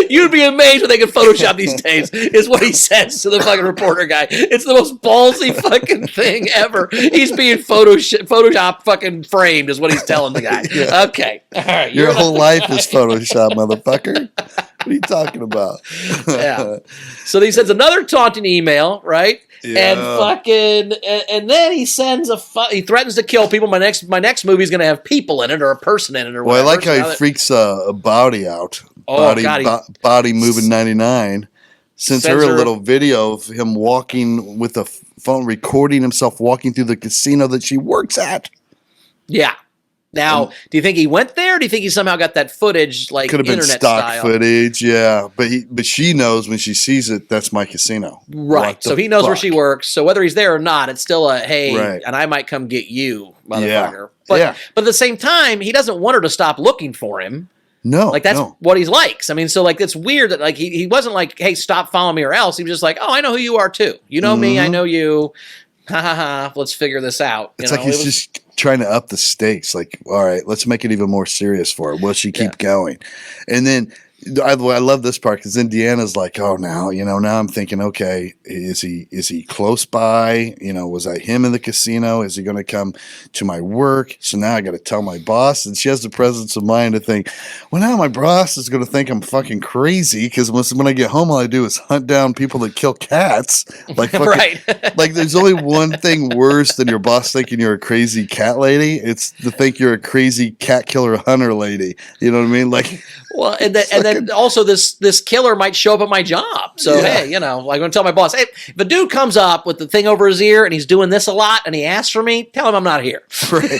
You'd be amazed what they can Photoshop these days, is what he says to the fucking reporter guy. It's the most ballsy fucking thing ever. He's being Photoshop fucking framed, is what he's telling the guy. Yeah. Okay. All right. Your whole life is Photoshop, motherfucker. What are you talking about? Yeah. So he sends another taunting email, right? Yeah. And fucking, and then he sends he threatens to kill people. My next movie is going to have people in it or a person in it or whatever. Well, I like how he freaks a body out. Body moving 99. sends her a little video of him walking with a phone, recording himself walking through the casino that she works at. Yeah. Now, do you think he went there? Or do you think he somehow got that footage, like could have been internet stock style footage? Yeah, but she knows when she sees it, that's my casino. Right. So he knows where she works. So whether he's there or not, it's still a hey, right. and I might come get you, motherfucker. Yeah. But at the same time, he doesn't want her to stop looking for him. No, like that's what he likes. I mean, so like it's weird that like he wasn't like, hey, stop following me or else. He was just like, oh, I know who you are too. You know me, I know you. Ha ha ha. Let's figure this out. It's like he's just trying to up the stakes. Like, all right, let's make it even more serious for her. Will she keep going? And then I love this part because then Deanna's like, oh, now I'm thinking, okay, is he close by? Was I him in the casino? Is he going to come to my work? So now I got to tell my boss. And she has the presence of mind to think, well, now my boss is going to think I'm fucking crazy because when I get home, all I do is hunt down people that kill cats. Like, fucking, right. Like, there's only one thing worse than your boss thinking you're a crazy cat lady. It's to think you're a crazy cat killer hunter lady. You know what I mean? Like, well, and then also this killer might show up at my job. So hey, I'm going to tell my boss, hey, if a dude comes up with the thing over his ear and he's doing this a lot and he asks for me, tell him I'm not here. Right.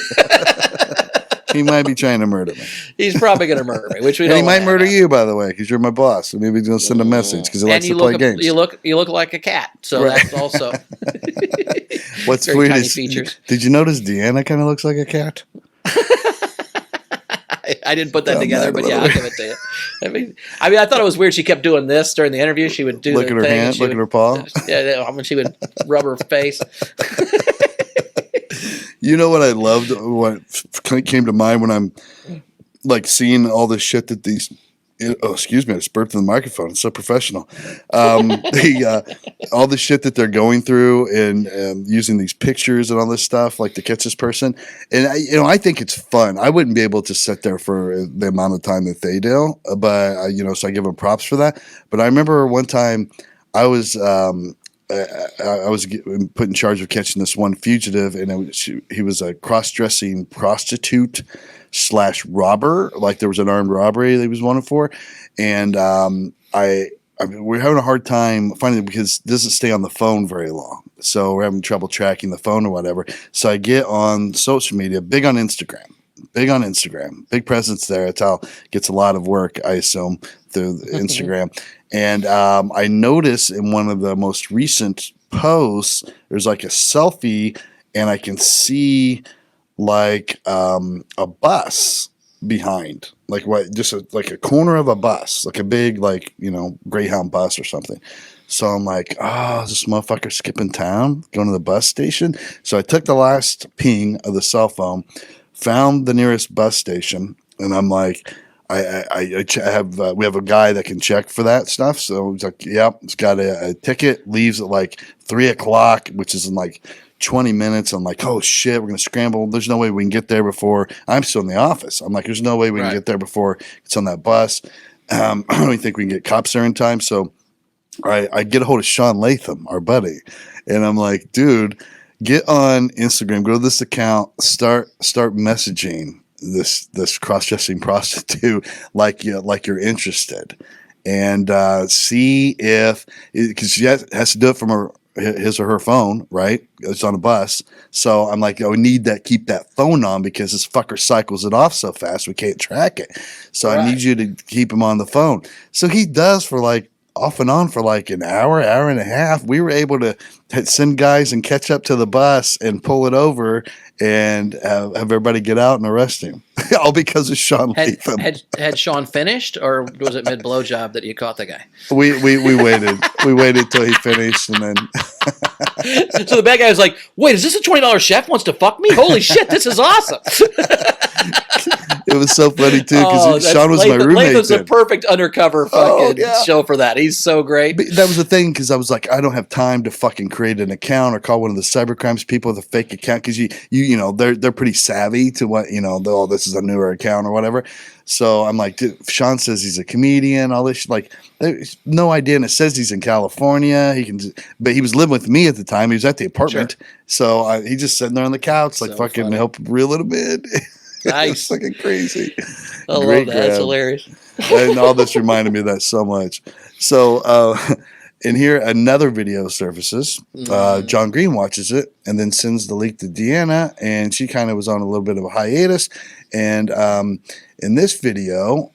He might be trying to murder me. He's probably going to murder me, which we and don't. He might murder you, by the way, because you're my boss. So maybe he's going to send a message because he likes to play games. You look like a cat, so that's also. What's weird is, did you notice Deanna kind of looks like a cat? I didn't put that together, but I'll give it to you. I mean, I thought it was weird. She kept doing this during the interview. She would do look at her hand, look at her paw. Yeah, when she would rub her face. You know what I loved? What came to mind when I'm like seeing all the shit that these. Oh, excuse me! I just burped in the microphone. It's so professional. All the shit that they're going through and using these pictures and all this stuff, like to catch this person. And I think it's fun. I wouldn't be able to sit there for the amount of time that they do, but so I give them props for that. But I remember one time I was put in charge of catching this one fugitive, and he was a cross-dressing prostitute / robber. Like there was an armed robbery that he was wanted for, and we're having a hard time finding it because it doesn't stay on the phone very long. So we're having trouble tracking the phone or whatever. So I get on social media, big on Instagram, big presence there. It's how it gets a lot of work, I assume, through Instagram. And I notice in one of the most recent posts, there's like a selfie, and I can see like a bus behind, like what, just like a corner of a bus, like a big, like, Greyhound bus or something. So I'm like, oh, is this motherfucker skipping town, going to the bus station? So I took the last ping of the cell phone, found the nearest bus station, and I'm like, we have a guy that can check for that stuff. So he's like, yep, it's got a ticket, leaves at like 3:00, which is in like 20 minutes. I'm like, oh shit, we're going to scramble. There's no way we can get there before I'm still in the office. I'm like, there's no way we can get there before it's on that bus. I don't even think we can get cops there in time. So I get a hold of Sean Latham, our buddy. And I'm like, dude, get on Instagram, go to this account, start messaging this cross-dressing prostitute like you're interested, and see if, because she has to do it from his or her phone, right? It's on a bus. So I'm like, we need that, keep that phone on because this fucker cycles it off so fast we can't track it. So I need you to keep him on the phone. So he does for like off and on for like an hour and a half. We were able to send guys and catch up to the bus and pull it over and have everybody get out and arrest him. All because of Sean Latham. Had Sean finished, or was it mid blowjob that you caught the guy? We waited. We waited till he finished, and then. So the bad guy was like, "Wait, is this a $20 chef wants to fuck me? Holy shit, this is awesome!" It was so funny too because Sean was my roommate. Latham's a perfect undercover fucking show for that. He's so great. But that was the thing because I was like, I don't have time to fucking create an account or call one of the cybercrimes people with a fake account because they're pretty savvy to what oh, this is a newer account or whatever. So I'm like, dude, Sean says he's a comedian, all this like, there's no idea, and it says he's in California. But he was living with me at the time. He was at the apartment, so he just sitting there on the couch, like fucking funny. Help reel it a bit. Nice, it's fucking crazy. I love that. That's hilarious. And all this reminded me of that so much. So And here another video surfaces. John Green watches it and then sends the leak to Deanna, and she kind of was on a little bit of a hiatus. And in this video,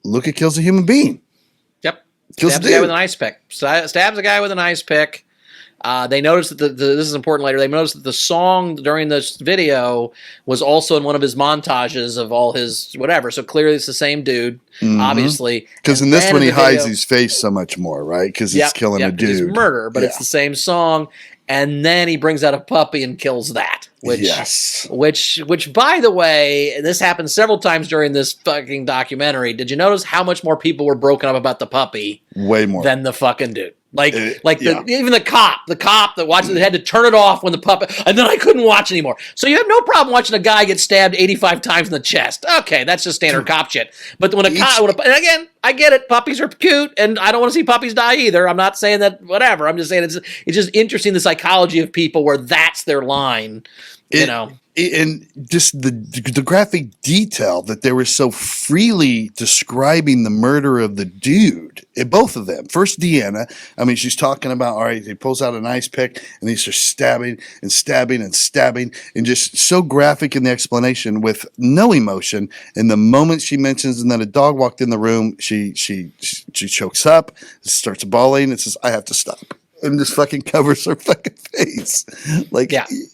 Luca kills a human being. Yep. Kills Stabs a guy with an ice pick. Stabs a guy with an ice pick. They noticed that this is important later. They noticed that the song during this video was also in one of his montages of all his whatever. So clearly it's the same dude, obviously. Because in this one he hides his face so much more, right? Because he's killing a dude. It's murder, but it's the same song. And then he brings out a puppy and kills that. Which, by the way, this happened several times during this fucking documentary. Did you notice how much more people were broken up about the puppy? Way more than the fucking dude. Even the cop that watched it had to turn it off when the puppet, and then I couldn't watch anymore. So you have no problem watching a guy get stabbed 85 times in the chest. Okay, that's just standard cop shit. But when and again, I get it. Puppies are cute, and I don't want to see puppies die either. I'm not saying that whatever. I'm just saying it's just interesting the psychology of people where that's their line. And just the graphic detail that they were so freely describing the murder of the dude, both of them. First, Deanna, I mean, she's talking about, all right, he pulls out an ice pick and he's just stabbing and stabbing and stabbing, and just so graphic in the explanation with no emotion. And the moment she mentions and then a dog walked in the room, she chokes up, starts bawling, and says, I have to stop. And just fucking covers her fucking face.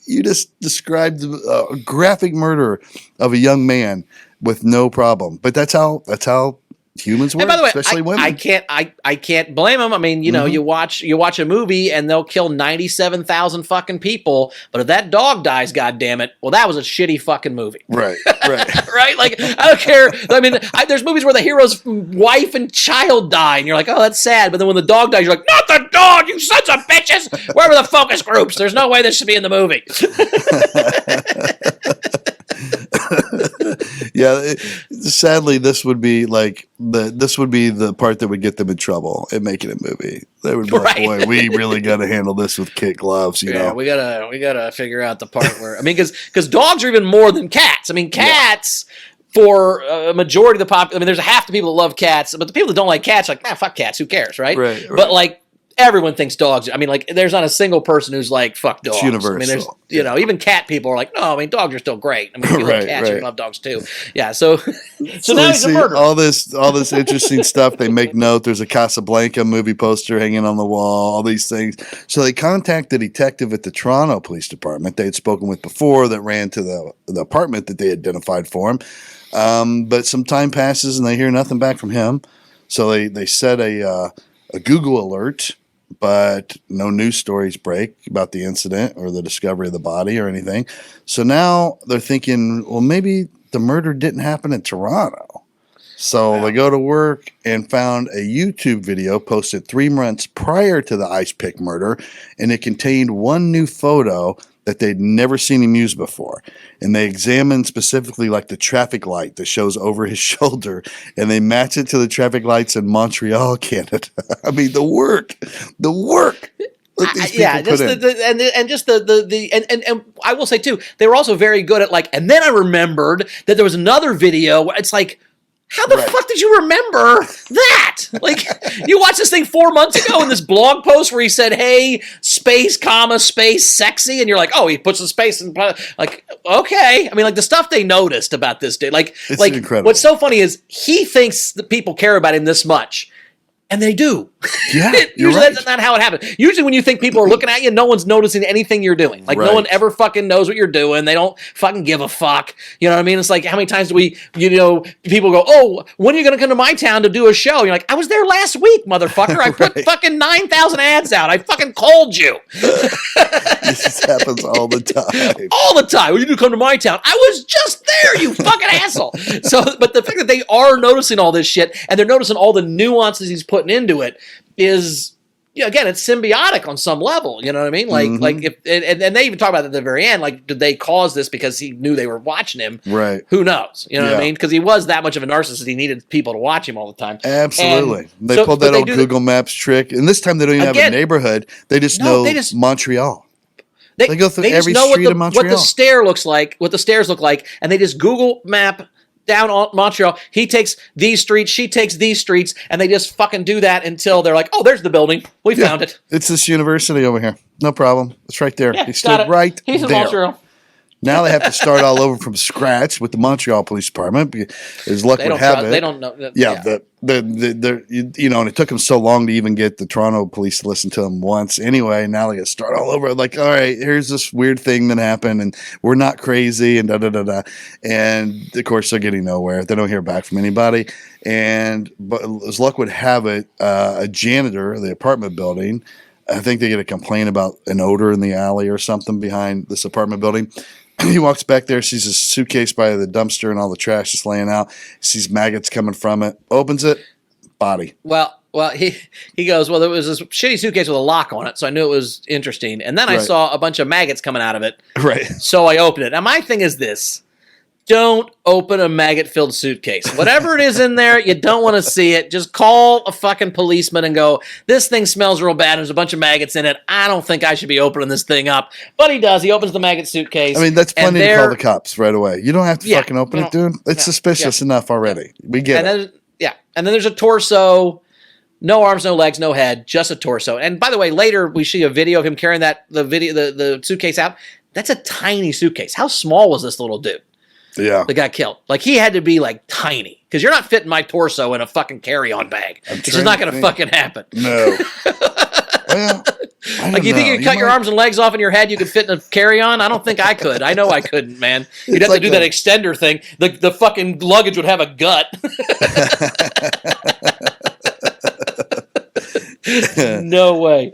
You just described a graphic murder of a young man with no problem. But that's how humans work, and by the way, especially women. I can't blame them. I mean, you know, you watch a movie and they'll kill 97,000 fucking people, but if that dog dies, goddammit, well, that was a shitty fucking movie. Right. Right? Like, I don't care. I mean, there's movies where the hero's wife and child die, and you're like, oh, that's sad. But then when the dog dies, you're like, not the dog, you sons of bitches! Where were the focus groups? There's no way this should be in the movie. Yeah, sadly, this would be the part that would get them in trouble in making a movie. They would be like, boy, we really got to handle this with kid gloves, you know. We gotta figure out the part where, I mean, because dogs are even more than cats. I mean, cats. For a majority of the I mean, there's half the people that love cats, but the people that don't like cats are like, fuck cats, who cares, right? Right. But like, everyone thinks dogs. I mean, like, there's not a single person who's like, fuck dogs. It's universal. I mean, there's, even cat people are like, no, I mean, dogs are still great. I mean, if you love cats, you can love dogs too. Yeah, so now he's a murderer. All this interesting stuff. They make note. There's a Casablanca movie poster hanging on the wall, all these things. So they contact the detective at the Toronto Police Department they had spoken with before that ran to the apartment that they identified for him. But some time passes and they hear nothing back from him. So they set a Google alert, but no news stories break about the incident or the discovery of the body or anything. So now they're thinking, well, maybe the murder didn't happen in Toronto. So they go to work and found a YouTube video posted 3 months prior to the ice pick murder, and it contained one new photo that they'd never seen him use before. And they examined specifically like the traffic light that shows over his shoulder, and they match it to the traffic lights in Montreal, Canada. I mean, the work that these people put in. And I will say too, they were also very good at like, and then I remembered that there was another video where it's like, how the fuck did you remember that? Like, you watched this thing 4 months ago in this blog post where he said, hey, space, sexy. And you're like, oh, he puts the space in, like, okay. I mean, like, the stuff they noticed about this dude, it's incredible. What's so funny is he thinks that people care about him this much. And they do. Yeah, Usually that's not how it happens. Usually when you think people are looking at you, no one's noticing anything you're doing. Like, no one ever fucking knows what you're doing. They don't fucking give a fuck. You know what I mean? It's like, how many times do people go, oh, when are you going to come to my town to do a show? And you're like, I was there last week, motherfucker. I put fucking 9,000 ads out. I fucking called you. This happens all the time. All the time. When you do come to my town, I was just there, you fucking asshole. So, but the fact that they are noticing all this shit, and they're noticing all the nuances he's putting into it is, again, it's symbiotic on some level. You know what I mean? Like if and they even talk about it at the very end. Like, did they cause this because he knew they were watching him? Right. Who knows? You know what I mean? Because he was that much of a narcissist. He needed people to watch him all the time. Absolutely. They pulled that old Google Maps trick, and this time they don't even have a neighborhood. They just know Montreal. They go through every street in Montreal. What the stairs look like, and they just Google map. down Montreal. He takes these streets, she takes these streets, and they just fucking do that until they're like, oh, there's the building. We found it. It's this university over here. No problem. It's right there. Yeah, He stood right He's in there. Montreal. Now they have to start all over from scratch with the Montreal Police Department. As luck would have it, they don't know. And it took them so long to even get the Toronto police to listen to them once. Anyway, now they got to start all over. Like, all right, here's this weird thing that happened, and we're not crazy, and da da da da. And of course, they're getting nowhere. They don't hear back from anybody. But as luck would have it, a janitor of the apartment building, I think they get a complaint about an odor in the alley or something behind this apartment building. He walks back there, sees a suitcase by the dumpster and all the trash just laying out. Sees maggots coming from it. Opens it, body. Well, he goes, well, there was this shitty suitcase with a lock on it, so I knew it was interesting. And then I saw a bunch of maggots coming out of it. Right. So I opened it. Now, my thing is this. Don't open a maggot-filled suitcase. Whatever it is in there, you don't want to see it. Just call a fucking policeman and go, this thing smells real bad. There's a bunch of maggots in it. I don't think I should be opening this thing up. But he does. He opens the maggot suitcase. I mean, that's plenty to call the cops right away. You don't have to fucking open it, dude. It's suspicious enough already. We get it. And then there's a torso. No arms, no legs, no head. Just a torso. And by the way, later we see a video of him carrying the suitcase out. That's a tiny suitcase. How small was this little dude? Yeah. That got killed. Like, he had to be, like, tiny. Because you're not fitting my torso in a fucking carry-on bag. It's just not going to fucking happen. No. Well, like, you think you could cut your arms and legs off in your head, you could fit in a carry-on? I don't think I could. I know I couldn't, man. You'd have to do that extender thing. The fucking luggage would have a gut. No way.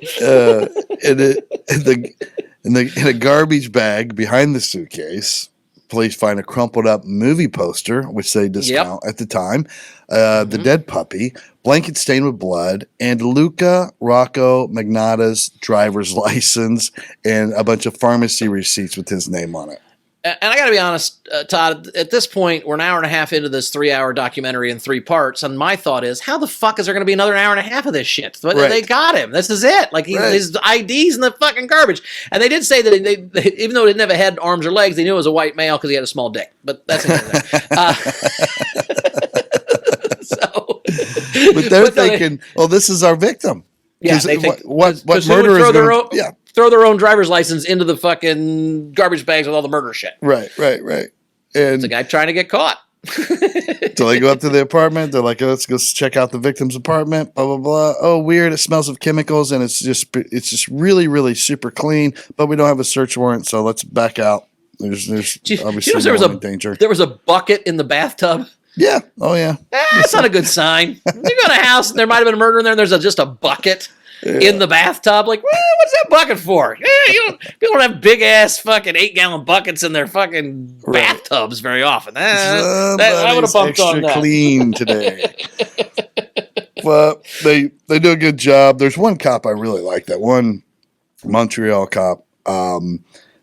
In a garbage bag behind the suitcase, police find a crumpled up movie poster, which they discount at the time, the dead puppy, blanket stained with blood, and Luca Rocco Magnotta's driver's license, and a bunch of pharmacy receipts with his name on it. And I got to be honest, Todd, at this point, we're an hour and a half into this 3-hour documentary in 3 parts, and my thought is, how the fuck is there going to be another hour and a half of this shit? They got him. This is it. Like, his ID's in the fucking garbage. And they did say that they even though he didn't have a head, arms, or legs, they knew it was a white male because he had a small dick. But that's another thing. But they're thinking, this is our victim. Yeah, they think, what murder is going to... Throw their own driver's license into the fucking garbage bags with all the murder shit. Right. And it's a guy trying to get caught. So they go up to the apartment. They're like, let's go check out the victim's apartment, blah, blah, blah. Oh, weird. It smells of chemicals, and it's just really, really super clean, but we don't have a search warrant, so let's back out. There's obviously no one in danger. There was a bucket in the bathtub. Yeah. Oh, yeah. That's not a good sign. You go to a house, and there might have been a murder in there, and there's just a bucket. In the bathtub, like, what's that bucket for? People don't have big ass fucking 8-gallon buckets in their fucking bathtubs very often. I would have bumped on that. Clean today. Well, they do a good job. There's one cop I really like. That one Montreal cop.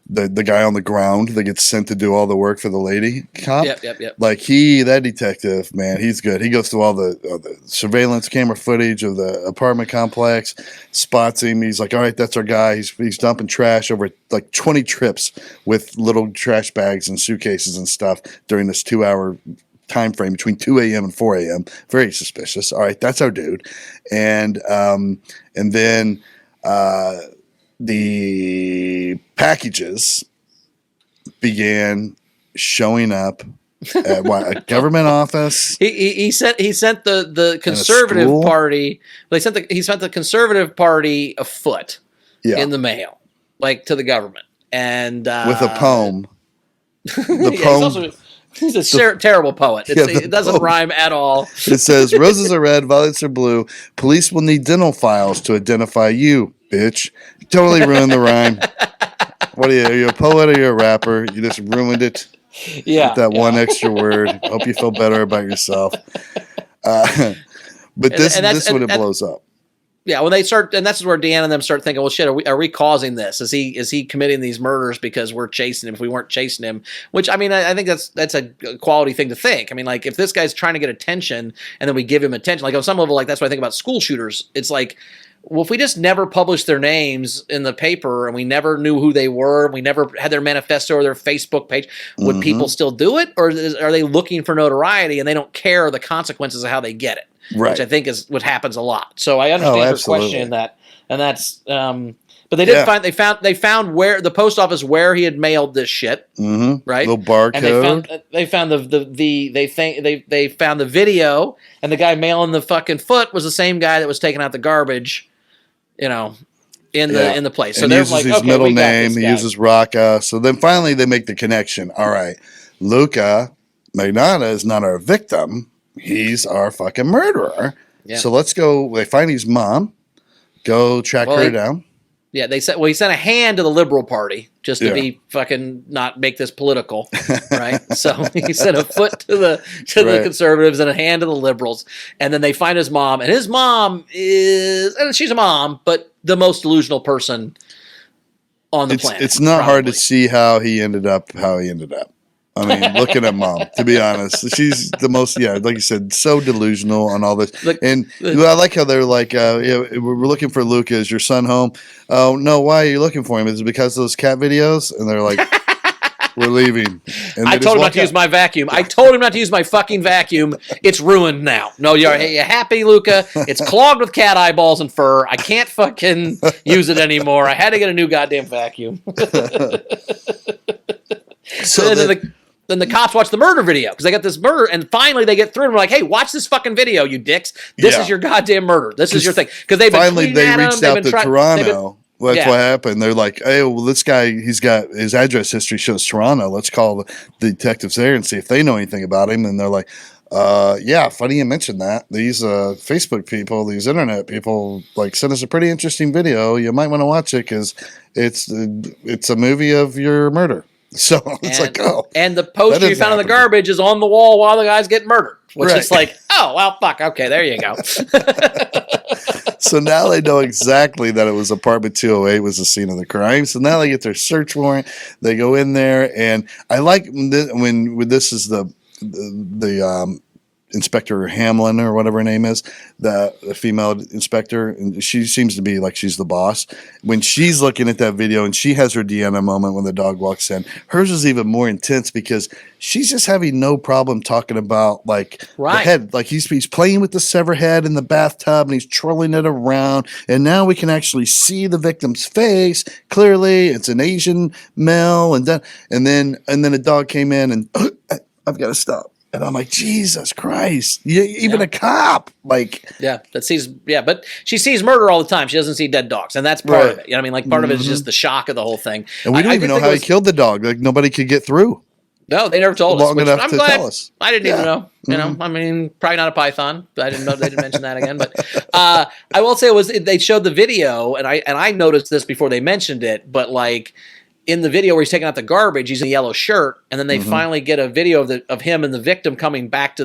The guy on the ground that gets sent to do all the work for the lady cop. Yep. Like that detective, man, he's good. He goes through all the surveillance camera footage of the apartment complex, spots him. He's like, all right, that's our guy. He's dumping trash over like 20 trips with little trash bags and suitcases and stuff during this 2-hour time frame between 2 a.m. and 4 a.m. Very suspicious. All right, that's our dude. And then the packages began showing up at a government office. He sent the Conservative Party. He sent the Conservative Party a foot in the mail, like to the government, and with a poem. The poem. He's a terrible poet. It doesn't rhyme at all. It says, "Roses are red, violets are blue. Police will need dental files to identify you, bitch." You totally ruined the rhyme. What are you? Are you a poet or you're a rapper? You just ruined it. Yeah. With that one extra word. Hope you feel better about yourself. But this is when it blows up. Yeah, when they start, and that's where Deanna and them start thinking, well, shit, are we causing this? Is he committing these murders because we're chasing him? If we weren't chasing him, which I mean, I think that's a quality thing to think. I mean, like if this guy's trying to get attention and then we give him attention, like on some level, like that's what I think about school shooters. It's like well, if we just never published their names in the paper and we never knew who they were, we never had their manifesto or their Facebook page, would people still do it? Or are they looking for notoriety and they don't care the consequences of how they get it? Right. Which I think is what happens a lot. So I understand your question in that. And that's, but they did they found where the post office where he had mailed this shit, right? Little barcode. And they found they found the video, and the guy mailing the fucking foot was the same guy that was taking out the garbage, in the place. So and they're uses like, his okay, middle we got name. this He guy. uses Raka. So then finally they make the connection. All right, Luca Magnata is not our victim. He's our fucking murderer. Yeah. So let's go. They find his mom. Go track her down. Yeah, he sent a hand to the Liberal Party just to be fucking not make this political, right? So he sent a foot to the Conservatives and a hand to the Liberals, and then they find his mom, and his mom she's a mom, but the most delusional person on the planet. It's not hard to see how he ended up. I mean, looking at mom, to be honest, she's the most, like you said, so delusional on all this. And I like how they're like, we're looking for Luca. Is your son home? Oh, no, why are you looking for him? Is it because of those cat videos? And they're like, we're leaving. And I told him not to use my vacuum. I told him not to use my fucking vacuum. It's ruined now. No, you're happy, Luca? It's clogged with cat eyeballs and fur. I can't fucking use it anymore. I had to get a new goddamn vacuum. So then the cops watch the murder video because they got this murder, and finally they get through and we're like, "Hey, watch this fucking video, you dicks! This is your goddamn murder. This is your thing." Because they've finally they reached out to Toronto. Well, that's what happened. They're like, "Hey, well, this guy, he's got his address history shows Toronto. Let's call the detectives there and see if they know anything about him." And they're like, "Yeah, funny you mentioned that. These Facebook people, these internet people, like sent us a pretty interesting video. You might want to watch it because it's a movie of your murder." So it's and the poster you found in the garbage is on the wall while the guy's getting murdered, which is like, oh, well, fuck. Okay, there you go. So now they know exactly that it was apartment 208 was the scene of the crime. So now they get their search warrant. They go in there, and I like when this is the Inspector Hamlin or whatever her name is, the female inspector, and she seems to be like she's the boss. When she's looking at that video and she has her Deanna moment when the dog walks in, hers is even more intense because she's just having no problem talking about like the head. Like he's playing with the severed head in the bathtub and he's twirling it around, and now we can actually see the victim's face clearly. It's an Asian male, and then a dog came in and I've got to stop. And I'm like, Jesus Christ! Even a cop, like, but she sees murder all the time. She doesn't see dead dogs, and that's part of it. You know what I mean? Like, part of it is just the shock of the whole thing. And we don't even know how he killed the dog. Like, nobody could get through. No, they never told us. Long enough to tell us. I didn't even know. You know, I mean, probably not a python. But I didn't know they didn't mention that again. But I will say they showed the video, and I noticed this before they mentioned it. But like, in the video where he's taking out the garbage, he's in a yellow shirt, and then they finally get a video of him and the victim coming back to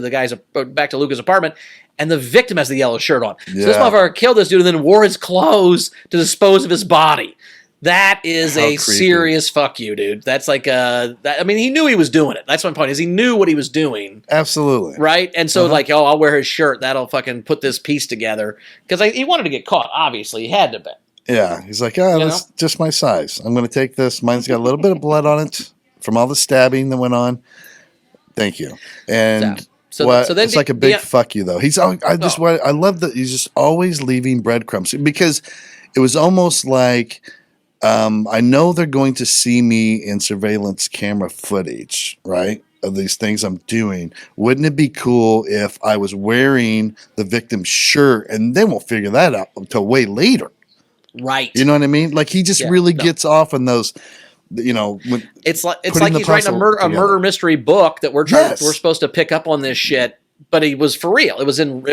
back to Luca's apartment, and the victim has the yellow shirt on. So this motherfucker killed this dude and then wore his clothes to dispose of his body. That is a serious fuck you, dude. That's like I mean, he knew he was doing it. That's my point. Is he knew what he was doing. Absolutely. Right? And so like, I'll wear his shirt. That'll fucking put this piece together. Because he wanted to get caught. Obviously, he had to be. Yeah, he's like, that's just my size. I'm going to take this. Mine's got a little bit of blood on it from all the stabbing that went on. Thank you. And so then it's like a big fuck you, though. I love that he's just always leaving breadcrumbs because it was almost like I know they're going to see me in surveillance camera footage, right? Of these things I'm doing. Wouldn't it be cool if I was wearing the victim's shirt, and then we'll figure that out until way later. Right. You know what I mean? Like he just really gets off on those, when it's like he's writing a murder mystery book that we're supposed to pick up on this shit, but it was for real. It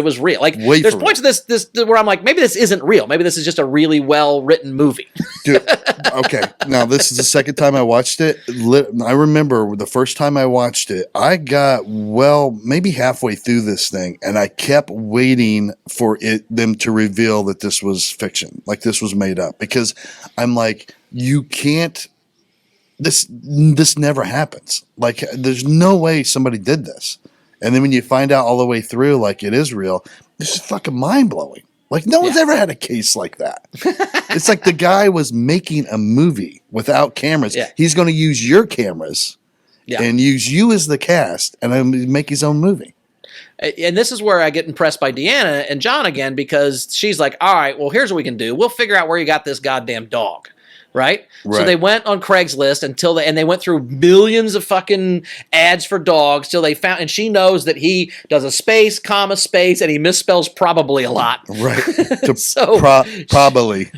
was real. Like there's points of this where I'm like, maybe this isn't real. Maybe this is just a really well written movie. Dude, okay. Now this is the second time I watched it. I remember the first time I watched it, I got maybe halfway through this thing, and I kept waiting for them to reveal that this was fiction, like this was made up, because I'm like, you can't. This never happens. Like there's no way somebody did this. And then when you find out all the way through, like it is real, this is fucking mind blowing. Like no one's ever had a case like that. It's like the guy was making a movie without cameras. Yeah. He's going to use your cameras and use you as the cast and make his own movie. And this is where I get impressed by Deanna and John again, because she's like, all right, well, here's what we can do. We'll figure out where you got this goddamn dog. Right? So they went on Craigslist and they went through millions of fucking ads for dogs till they found, and she knows that he does a space, comma, space, and he misspells probably a lot. Right. So probably.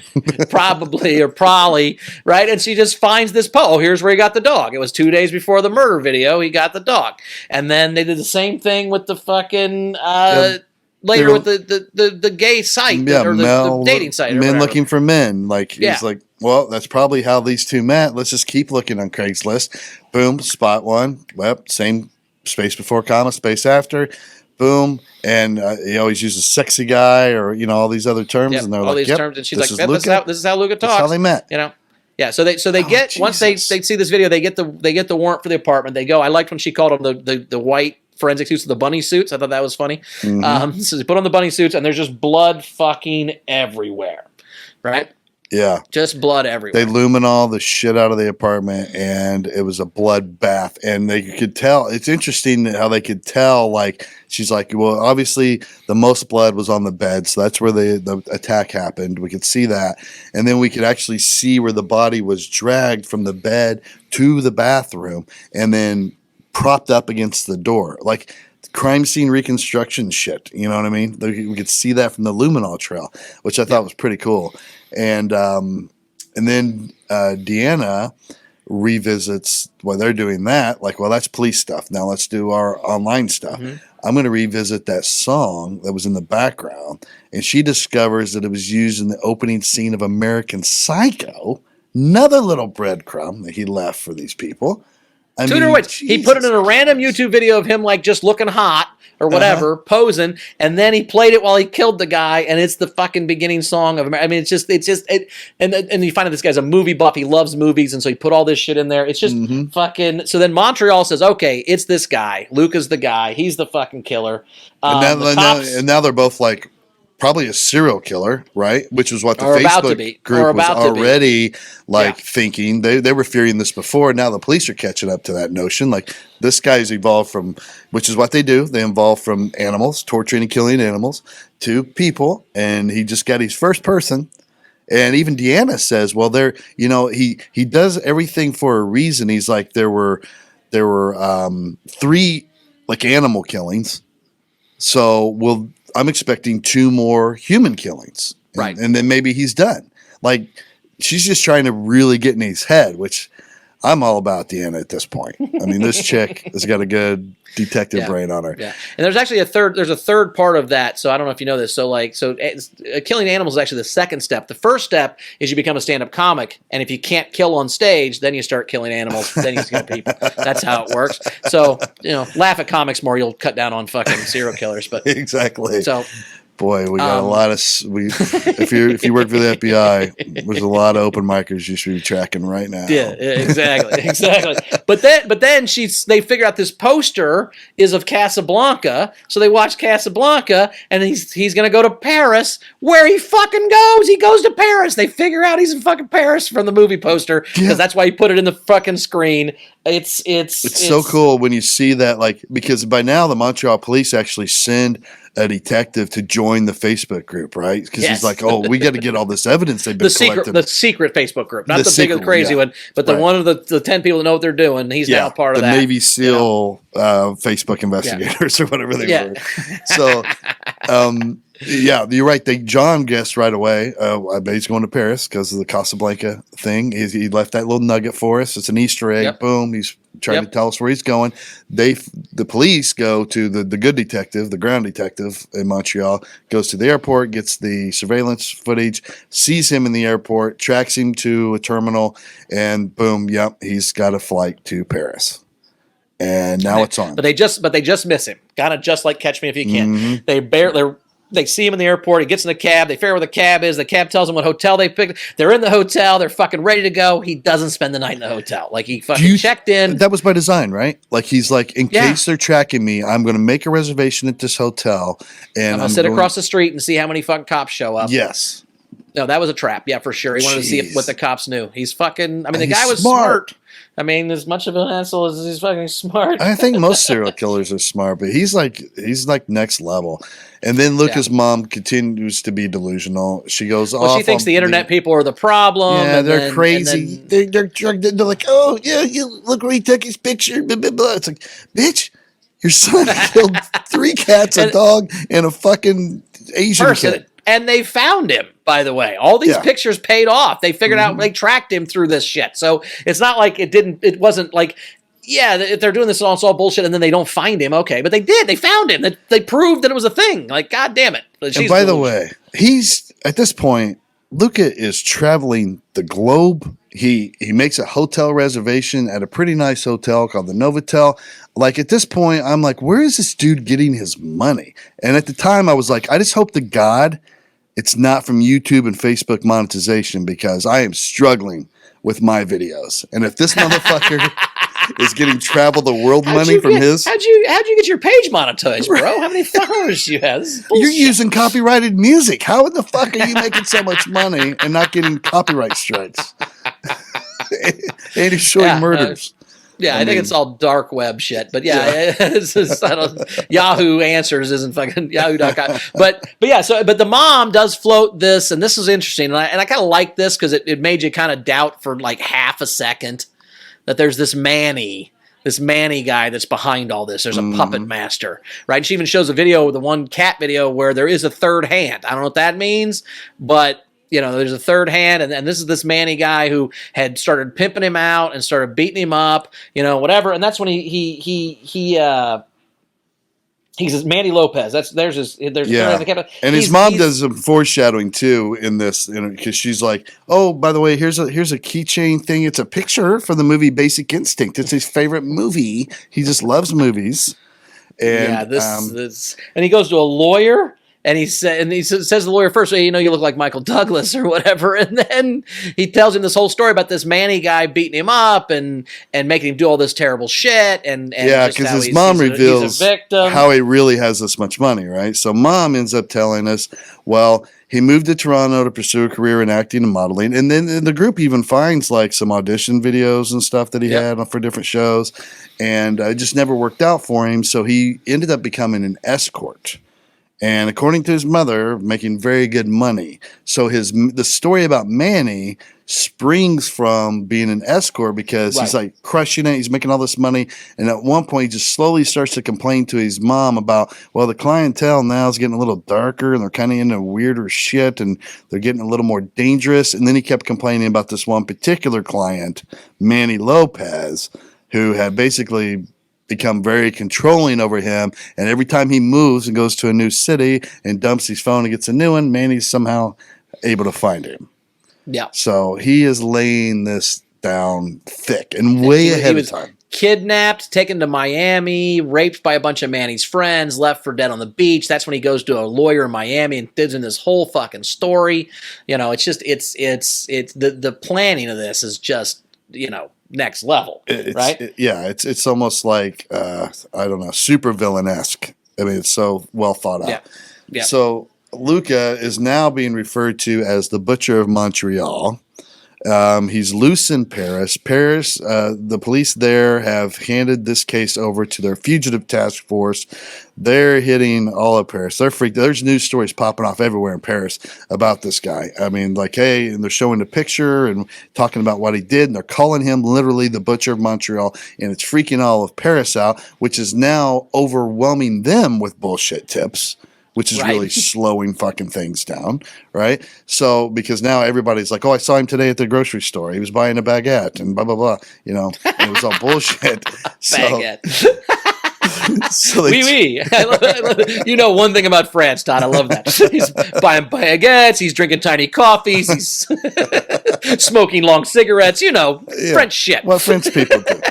Probably or probably, right? And she just finds this oh, here's where he got the dog. It was 2 days before the murder video, he got the dog. And then they did the same thing with the fucking later with the gay site or the dating site. Men looking for men. Like he's like, well, that's probably how these two met. Let's just keep looking on Craigslist. Boom, spot one. Well, same space before, comma, space after. Boom. And he always uses sexy guy or, all these other terms. And they're all like, these terms. And she's like, this is how Luca talks. That's how they met. Yeah, so they get Jesus. Once they see this video, they get the warrant for the apartment. They go. I liked when she called them the white forensic suits, the bunny suits. I thought that was funny. Mm-hmm. So they put on the bunny suits, and there's just blood fucking everywhere, right? Yeah. Just blood everywhere. They luminol the shit out of the apartment, and it was a blood bath. And they could tell. It's interesting how they could tell, like, she's like, well, obviously the most blood was on the bed, so that's where the attack happened. We could see that. And then we could actually see where the body was dragged from the bed to the bathroom and then propped up against the door. Like, crime scene reconstruction shit. You know what I mean? We could see that from the luminol trail, which I thought was pretty cool. And then Deanna revisits while they're doing that. Like, well, that's police stuff. Now let's do our online stuff. Mm-hmm. I'm going to revisit that song that was in the background. And she discovers that it was used in the opening scene of American Psycho. Another little breadcrumb that he left for these people. He put it in a random YouTube video of him like just looking hot or whatever, posing, and then he played it while he killed the guy, and it's the fucking beginning song of. I mean, and you find out this guy's a movie buff. He loves movies, and so he put all this shit in there. It's just fucking. So then Montreal says, "Okay, it's this guy.Ca's the guy. He's the fucking killer." And now they're both like. Probably a serial killer, right? Which was what the Facebook group was already thinking. They were fearing this before. Now the police are catching up to that notion. Like, this guy's evolved from, which is what they do. They evolve from animals, torturing and killing animals, to people. And he just got his first person. And even Deanna says, well, he does everything for a reason. He's like, there were 3 like animal killings. So I'm expecting 2 more human killings. Right. And then maybe he's done. Like, she's just trying to really get in his head, which I'm all about Deanna at this point. I mean, this chick has got a good detective brain on her. Yeah. And there's actually a third part of that. So I don't know if you know this. So killing animals is actually the second step. The first step is you become a stand-up comic. And if you can't kill on stage, then you start killing animals. Then you kill people. That's how it works. So, laugh at comics more. You'll cut down on fucking serial killers. But exactly. So, boy, we got a lot of if you work for the FBI, there's a lot of open micers you should be tracking right now. Yeah, exactly. But then they figure out this poster is of Casablanca, so they watch Casablanca, and he's gonna go to Paris, where he fucking goes. He goes to Paris. They figure out he's in fucking Paris from the movie poster because that's why he put it in the fucking screen. It's so cool when you see that, like, because by now the Montreal police actually send a detective to join the Facebook group, right? Because he's like, oh, we got to get all this evidence they've been collecting. The secret Facebook group, not the big and crazy one, but the one of the 10 people that know what they're doing. He's now part of that. The Navy SEAL Facebook investigators or whatever they were. So, you're right. John guessed right away. I bet he's going to Paris because of the Casablanca thing. He left that little nugget for us. It's an Easter egg. Yep. Boom. He's trying to tell us where he's going. The police go to the good detective, the ground detective in Montreal, goes to the airport, gets the surveillance footage, sees him in the airport, tracks him to a terminal, and boom, he's got a flight to Paris. And now it's on. But they just miss him. Kind of just like Catch Me If You Can. Mm-hmm. They see him in the airport. He gets in the cab. They figure out where the cab is. The cab tells them what hotel they picked. They're in the hotel. They're fucking ready to go. He doesn't spend the night in the hotel. Like, he fucking checked in. That was by design, right? Like, he's like, in case they're tracking me, I'm going to make a reservation at this hotel. And I'm going to sit across the street and see how many fucking cops show up. Yes. No, that was a trap. Yeah, for sure. He wanted to see what the cops knew. He's fucking... I mean, the guy was smart. I mean, as much of an asshole as he's fucking smart. I think most serial killers are smart, but he's like next level. And then Luca's mom continues to be delusional. She goes off. Well, she thinks the internet people are the problem. Yeah, they're crazy. They're drugged in. They're like, oh, yeah, you look where he took his picture. Blah, blah, blah. It's like, bitch, your son killed 3 cats, a dog, and a fucking Asian kid. And they found him, by the way. All these pictures paid off. They figured out, they tracked him through this shit. So it's not like it wasn't like, if they're doing this, it's all bullshit, and then they don't find him. Okay, but they did. They found him. They proved that it was a thing. Like, God damn it. And by the way, he's, at this point, Luca is traveling the globe. He makes a hotel reservation at a pretty nice hotel called the Novotel. Like, at this point, I'm like, where is this dude getting his money? And at the time, I was like, I just hope to God it's not from YouTube and Facebook monetization, because I am struggling with my videos. And if this motherfucker is getting travel the world money from his... How'd you get your page monetized, bro? How many followers do you have? You're using copyrighted music. How in the fuck are you making so much money and not getting copyright strikes? And he's showing murders. I think it's all dark web shit, but it's just, Yahoo Answers isn't fucking Yahoo.com. But the mom does float this, and this is interesting, and I kind of like this because it made you kind of doubt for like half a second that there's this Manny guy that's behind all this. There's a puppet master, right? And she even shows a video, the one cat video, where there is a third hand. I don't know what that means, but there's a third hand, and this is this Manny guy who had started pimping him out and started beating him up, whatever. And that's when he's Manny Lopez. There's and his mom does some foreshadowing too in this, because she's like, oh, by the way, here's a keychain thing. It's a picture from the movie Basic Instinct. It's his favorite movie. He just loves movies. And this, and he goes to a lawyer. And he says to the lawyer first, you look like Michael Douglas or whatever. And then he tells him this whole story about this Manny guy beating him up and making him do all this terrible shit. And because his mom reveals how he really has this much money, right? So mom ends up telling us, well, he moved to Toronto to pursue a career in acting and modeling. And then the group even finds like some audition videos and stuff that he had for different shows. And it just never worked out for him. So he ended up becoming an escort. And according to his mother, making very good money. So the story about Manny springs from being an escort, because he's like crushing it. He's making all this money. And at one point, he just slowly starts to complain to his mom about, well, the clientele now is getting a little darker and they're kind of into weirder shit and they're getting a little more dangerous. And then he kept complaining about this one particular client, Manny Lopez, who had basically become very controlling over him, and every time he moves and goes to a new city and dumps his phone and gets a new one, Manny's somehow able to find him. Yeah. So he is laying this down thick and way ahead of time. Kidnapped, taken to Miami, raped by a bunch of Manny's friends, left for dead on the beach. That's when he goes to a lawyer in Miami and digs in this whole fucking story. It's just the planning of this is just next level, right? It's almost like I don't know, super villain-esque. I mean, it's so well thought out. Yeah. So Luca is now being referred to as the Butcher of Montreal. He's loose in Paris. The police there have handed this case over to their fugitive task force. They're hitting all of Paris. They're freaked. There's news stories popping off everywhere in Paris about this guy. I mean, like, hey, and they're showing the picture and talking about what he did, and they're calling him literally the Butcher of Montreal, and it's freaking all of Paris out, which is now overwhelming them with bullshit tips, which is really slowing fucking things down, right? So, because now everybody's like, oh, I saw him today at the grocery store. He was buying a baguette and blah, blah, blah. And it was all bullshit. Baguette. So oui. One thing about France, Todd. I love that. He's buying baguettes. He's drinking tiny coffees. He's smoking long cigarettes. French shit. What French people do.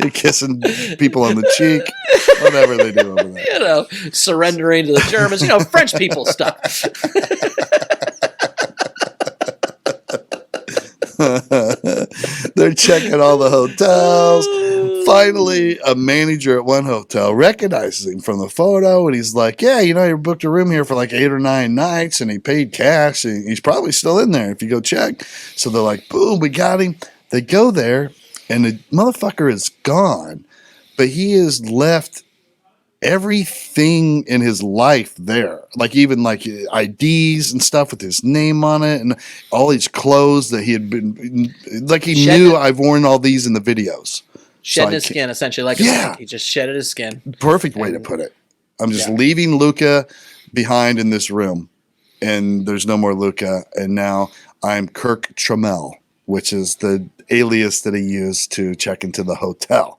Kissing people on the cheek, whatever they do over there. You know, surrendering to the Germans, you know, French people stuff. They're checking all the hotels. Finally, a manager at one hotel recognizes him from the photo, and he's like, yeah, you know, you booked a room here for like 8 or 9 nights, and he paid cash, and he's probably still in there if you go check. So they're like, boom, we got him. They go there, and the motherfucker is gone, but he has left everything in his life there, like even like IDs and stuff with his name on it, and all his clothes that he had been like he knew I've worn all these in the videos. Shedding his skin, essentially, like a snake. He just shedded his skin. Perfect way to put it. I'm just leaving Luca behind in this room, and there's no more Luca, and now I'm Kirk Trammell, which is the alias that he used to check into the hotel.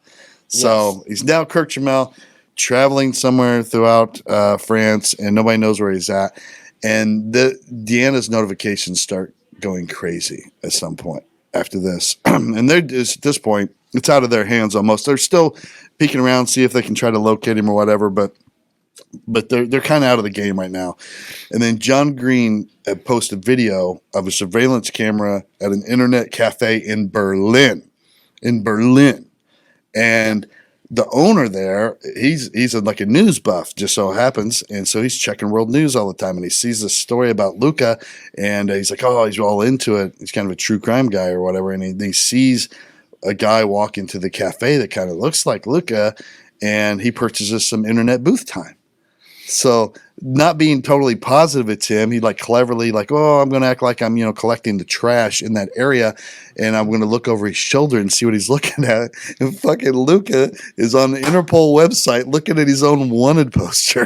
So he's now Kirk Trammell, traveling somewhere throughout France, and nobody knows where he's at. And Deanna's notifications start going crazy at some point after this. And they're just, at this point, it's out of their hands almost. They're still peeking around, see if they can try to locate him or whatever, but they're kind of out of the game right now. And then John Green posted video of a surveillance camera at an internet cafe in Berlin. And the owner there, he's like a news buff, just so happens, and so he's checking world news all the time, and he sees this story about Luca, and he's like, oh, he's all into it. He's kind of a true crime guy or whatever, and he sees a guy walk into the cafe that kind of looks like Luca, and he purchases some internet booth time. So not being totally positive it's him, he like cleverly like, oh, I'm going to act like I'm, you know, collecting the trash in that area, and I'm going to look over his shoulder and see what he's looking at. And fucking Luca is on the Interpol website looking at his own wanted poster.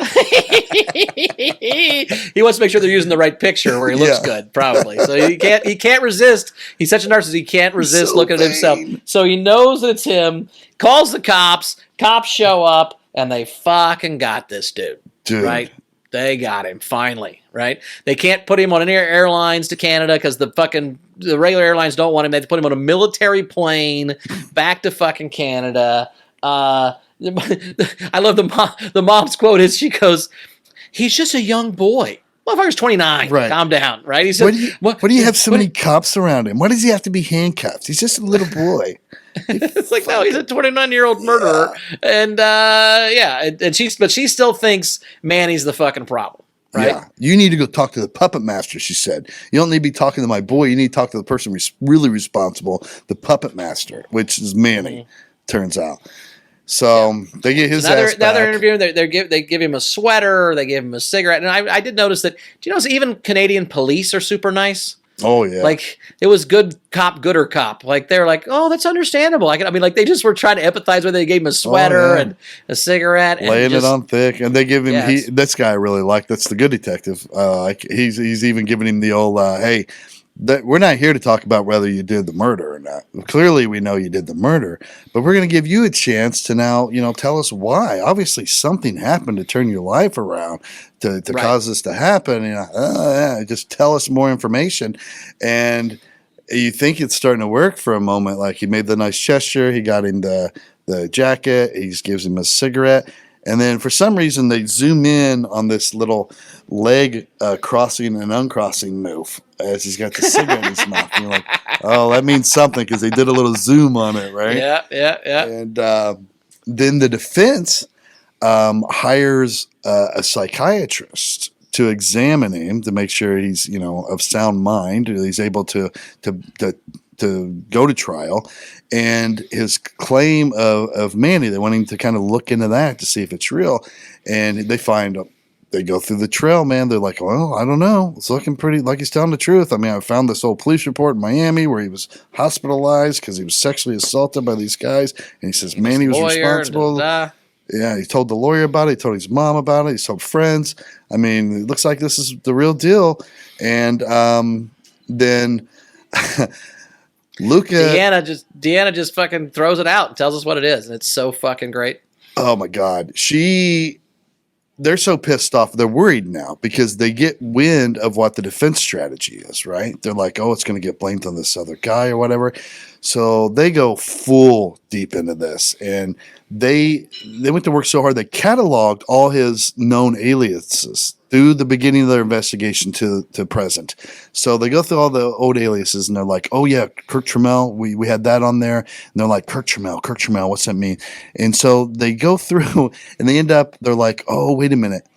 He wants to make sure they're using the right picture where he looks good, probably. So he can't resist. He's such a narcissist, he can't resist so looking at himself. So he knows that it's him, calls the cops show up, and they fucking got this dude. Right? They got him, finally, right? They can't put him on any airlines to Canada because the regular airlines don't want him. They have to put him on a military plane back to fucking Canada. I love the mom's quote is, she goes, he's just a young boy. Motherfucker's 29. Right. Calm down, right? He said, why do you have so many cops around him? Why does he have to be handcuffed? He's just a little boy. It's like, no, he's a 29-year-old murderer. And and she still thinks Manny's the fucking problem. Right? Yeah. You need to go talk to the puppet master, she said. You don't need to be talking to my boy. You need to talk to the person really responsible, the puppet master, which is Manny, turns out. So they get his ass back. Now they're interviewing. They give him a sweater. They give him a cigarette. And I did notice that. Do you notice even Canadian police are super nice? Oh yeah. Like it was good cop, gooder cop. Like they're like, oh, that's understandable. I mean, like they just were trying to empathize with it. They gave him a sweater and a cigarette, laying it on thick, and they give him this guy I really like. That's the good detective. He's even giving him the old hey. We're not here to talk about whether you did the murder or not. Clearly, we know you did the murder, but we're going to give you a chance to now, you know, tell us why. Obviously, something happened to turn your life around to cause this to happen. You know, just tell us more information. And you think it's starting to work for a moment. Like he made the nice gesture. He got him the jacket. He gives him a cigarette. And then for some reason, they zoom in on this little leg crossing and uncrossing move as he's got the cigarette in his mouth. And you're like, oh, that means something because they did a little zoom on it, right? Yeah. And then the defense hires a psychiatrist to examine him to make sure he's, you know, of sound mind, he's able to go to trial. And his claim of Manny, they want him to kind of look into that to see if it's real. And they go through the trail, man. They're like, well, I don't know. It's looking pretty like he's telling the truth. I mean, I found this old police report in Miami where he was hospitalized because he was sexually assaulted by these guys. And he says Manny was responsible. Yeah, he told the lawyer about it. He told his mom about it. He told friends. I mean, it looks like this is the real deal. And then Luca, Deanna just fucking throws it out and tells us what it is, and it's so fucking great. Oh my God, she they're so pissed off. They're worried now because they get wind of what the defense strategy is, right? They're like, oh, it's going to get blamed on this other guy or whatever. So they go full deep into this, and they went to work so hard. They cataloged all his known aliases through the beginning of their investigation to present. So they go through all the old aliases, and they're like, oh yeah, Kirk Trammell, we had that on there. And they're like, Kirk Trammell, what's that mean? And so they go through, and they end up, they're like, oh, wait a minute.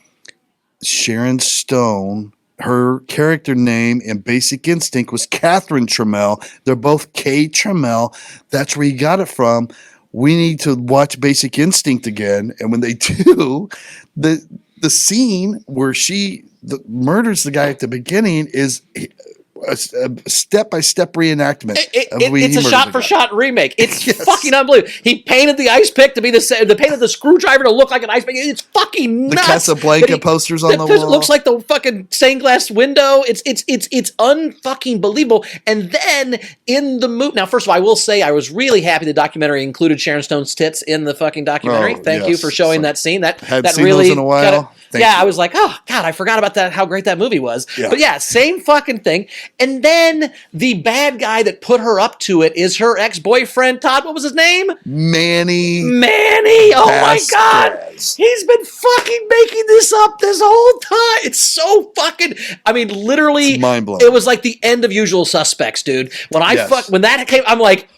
Sharon Stone, her character name in Basic Instinct was Catherine Trammell. They're both K. Trammell. That's where you got it from. We need to watch Basic Instinct again. And when they do, the scene where she murders the guy at the beginning is a step-by-step reenactment. It's a shot-for-shot remake. It's fucking unbelievable. He painted the ice pick to be the painted the screwdriver to look like an ice pick. It's fucking nuts. The Casablanca posters on the wall. It looks like the fucking stained glass window. It's unfucking believable. And then in the movie, now first of all, I will say I was really happy the documentary included Sharon Stone's tits in the fucking documentary. Thank you for showing that scene. That seen really those in a while. I was like, oh God, I forgot about that. How great that movie was. Yeah. But yeah, same fucking thing. And then the bad guy that put her up to it is her ex-boyfriend, Todd. What was his name? Manny. Oh my God. He's been fucking making this up this whole time. It's so fucking, I mean, literally, it's mind-blowing. It was like the end of Usual Suspects, dude. When that came, I'm like,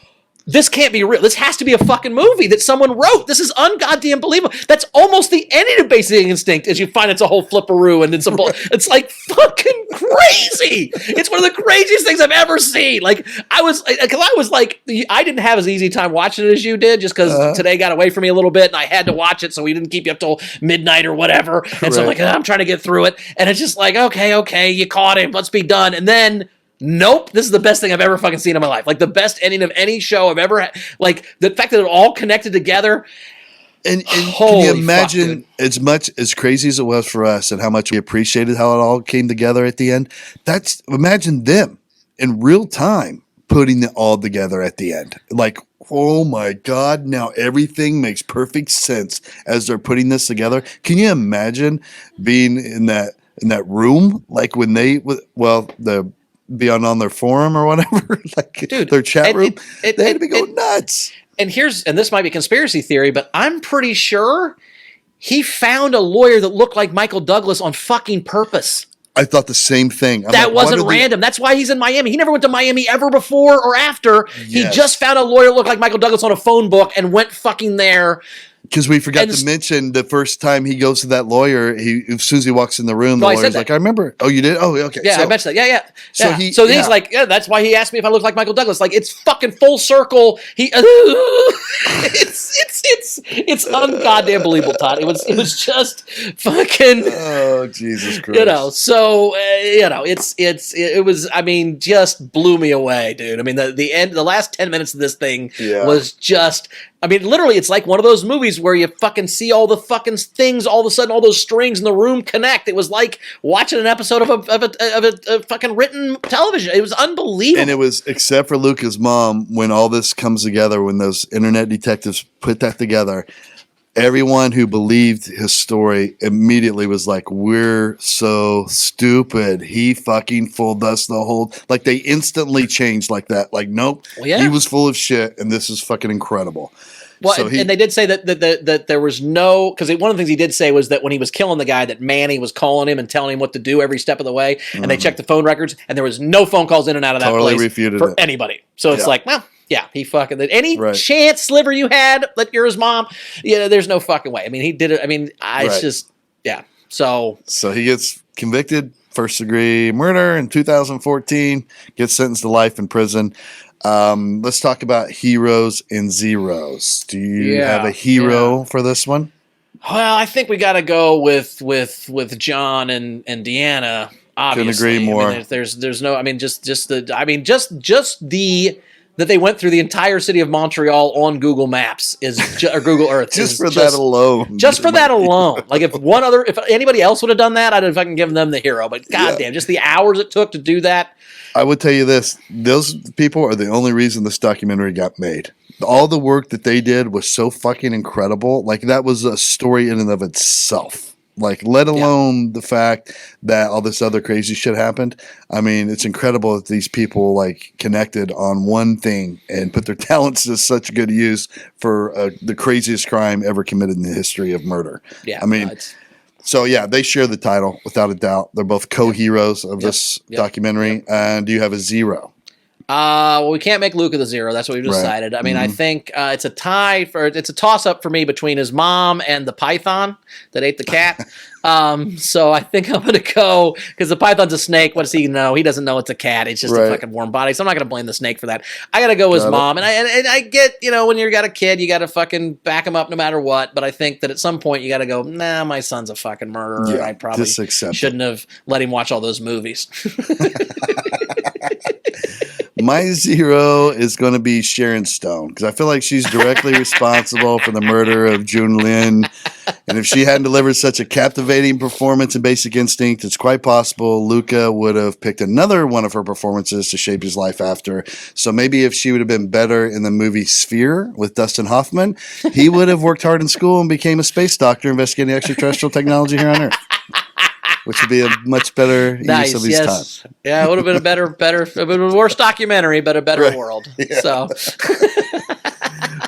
this can't be real. This has to be a fucking movie that someone wrote. This is ungoddamn believable. That's almost the ending of Basic Instinct, as you find it's a whole flipperoo and it's a it's like fucking crazy. It's one of the craziest things I've ever seen. Like I was like, I didn't have as easy time watching it as you did, just because today got away from me a little bit and I had to watch it, so we didn't keep you up till midnight or whatever. And so I'm like, I'm trying to get through it, and it's just like, okay, you caught him. Let's be done. And then. Nope, this is the best thing I've ever fucking seen in my life. Like the best ending of any show I've ever had. Like the fact that it all connected together. And can you imagine as much as crazy as it was for us and how much we appreciated how it all came together at the end? Imagine them in real time putting it all together at the end. Like, oh my God, now everything makes perfect sense as they're putting this together. Can you imagine being in that room? Like when be on their forum or whatever, like dude, their chat room, they had to be going nuts. And this might be conspiracy theory, but I'm pretty sure he found a lawyer that looked like Michael Douglas on fucking purpose. I thought the same thing. That wasn't random. That's why he's in Miami. He never went to Miami ever before or after. Yes. He just found a lawyer that looked like Michael Douglas on a phone book and went fucking there. Because we forgot to mention the first time he goes to that lawyer, as soon as he walks in the room, the lawyer's like, I remember. Oh, you did? Oh, okay. Yeah, I mentioned that. Yeah. So he's like, that's why he asked me if I look like Michael Douglas. Like, it's fucking full circle. It's ungoddamn believable, Todd. It was just fucking. Oh, Jesus Christ. It was. I mean, just blew me away, dude. I mean, the last 10 minutes of this thing was just. I mean, literally, it's like one of those movies where you fucking see all the fucking things, all of a sudden, all those strings in the room connect. It was like watching an episode of a fucking written television. It was unbelievable. And it was, except for Luca's mom, when all this comes together, when those internet detectives put that together, everyone who believed his story immediately was like, we're so stupid. He fucking fooled us the whole... Like, they instantly changed like that. Like, nope, he was full of shit, and this is fucking incredible. Well, so and they did say that there was no... Because one of the things he did say was that when he was killing the guy, that Manny was calling him and telling him what to do every step of the way, and they checked the phone records, and there was no phone calls in and out of that place for anybody. So it's like, well... Yeah, he fucking... Any chance sliver you had that you're his mom, there's no fucking way. I mean, he did it. I mean, it's just... Yeah, so he gets convicted, first-degree murder in 2014, gets sentenced to life in prison. Let's talk about heroes and zeros. Do you have a hero for this one? Well, I think we got to go with John and Deanna. Obviously, couldn't agree more. I mean, there's no. I mean, just the that they went through the entire city of Montreal on Google Maps or Google Earth. that alone. Just for that alone. Like if anybody else would have done that, I'd have fucking given them the hero. But goddamn, just the hours it took to do that. I would tell you this: those people are the only reason this documentary got made. All the work that they did was so fucking incredible. Like that was a story in and of itself. Like, let alone the fact that all this other crazy shit happened. I mean, it's incredible that these people like connected on one thing and put their talents to such good use for the craziest crime ever committed in the history of murder. Yeah. I mean, so yeah, they share the title without a doubt. They're both co-heroes of this documentary. And do you have a 0? Well, we can't make Luca the 0. That's what we decided. I mean, I think it's a toss-up for me between his mom and the python that ate the cat. So I think I'm going to go, because the python's a snake. What does he know? He doesn't know it's a cat. It's just a fucking warm body. So I'm not going to blame the snake for that. I got to go with his mom. And I get, when you got a kid, you got to fucking back him up no matter what. But I think that at some point you got to go, nah, my son's a fucking murderer. Yeah, I probably shouldn't have let him watch all those movies. My 0 is going to be Sharon Stone, because I feel like she's directly responsible for the murder of Jun Lin. And if she hadn't delivered such a captivating performance in Basic Instinct, it's quite possible Luca would have picked another one of her performances to shape his life after. So maybe if she would have been better in the movie Sphere with Dustin Hoffman, he would have worked hard in school and became a space doctor investigating extraterrestrial technology here on Earth. Which would be a much better use of his time. Yeah, it would have been a worse documentary, but a better world. Yeah. So,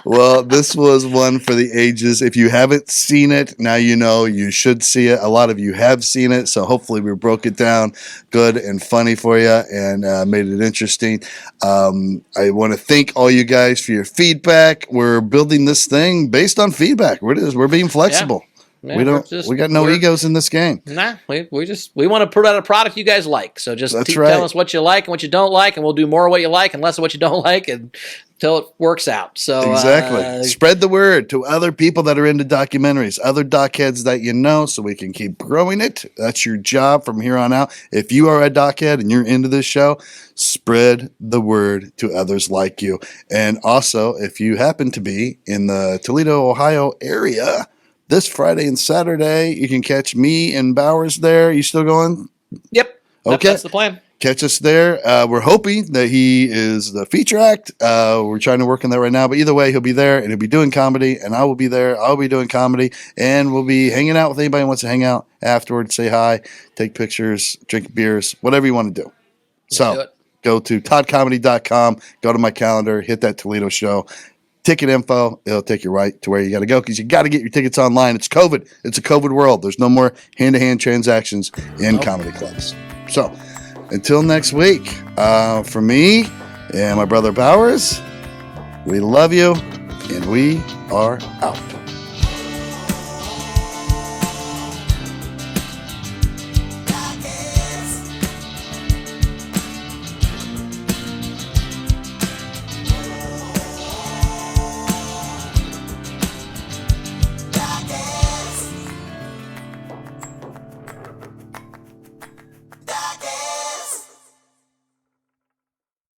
well, this was one for the ages. If you haven't seen it, now you know you should see it. A lot of you have seen it, so hopefully we broke it down good and funny for you and made it interesting. I want to thank all you guys for your feedback. We're building this thing based on feedback. We're being flexible. Yeah. Yeah, we got no egos in this game. Nah, we want to put out a product you guys like. So just tell us what you like and what you don't like, and we'll do more of what you like and less of what you don't like until it works out. So exactly. Spread the word to other people that are into documentaries, other doc heads that you know, so we can keep growing it. That's your job from here on out. If you are a doc head and you're into this show, spread the word to others like you. And also, if you happen to be in the Toledo, Ohio area, this Friday and Saturday, you can catch me and Bowers there. You still going? Yep. Okay. That's the plan. Catch us there. We're hoping that he is the feature act. We're trying to work on that right now. But either way, he'll be there and he'll be doing comedy. And I will be there. I'll be doing comedy. And we'll be hanging out with anybody who wants to hang out afterwards, say hi, take pictures, drink beers, whatever you want to do. So go to toddcomedy.com, go to my calendar, hit that Toledo show. Ticket info, it'll take you right to where you got to go, because you got to get your tickets online. It's COVID. It's a COVID world. There's no more hand-to-hand transactions in comedy clubs. So until next week, for me and my brother Bowers, we love you, and we are out.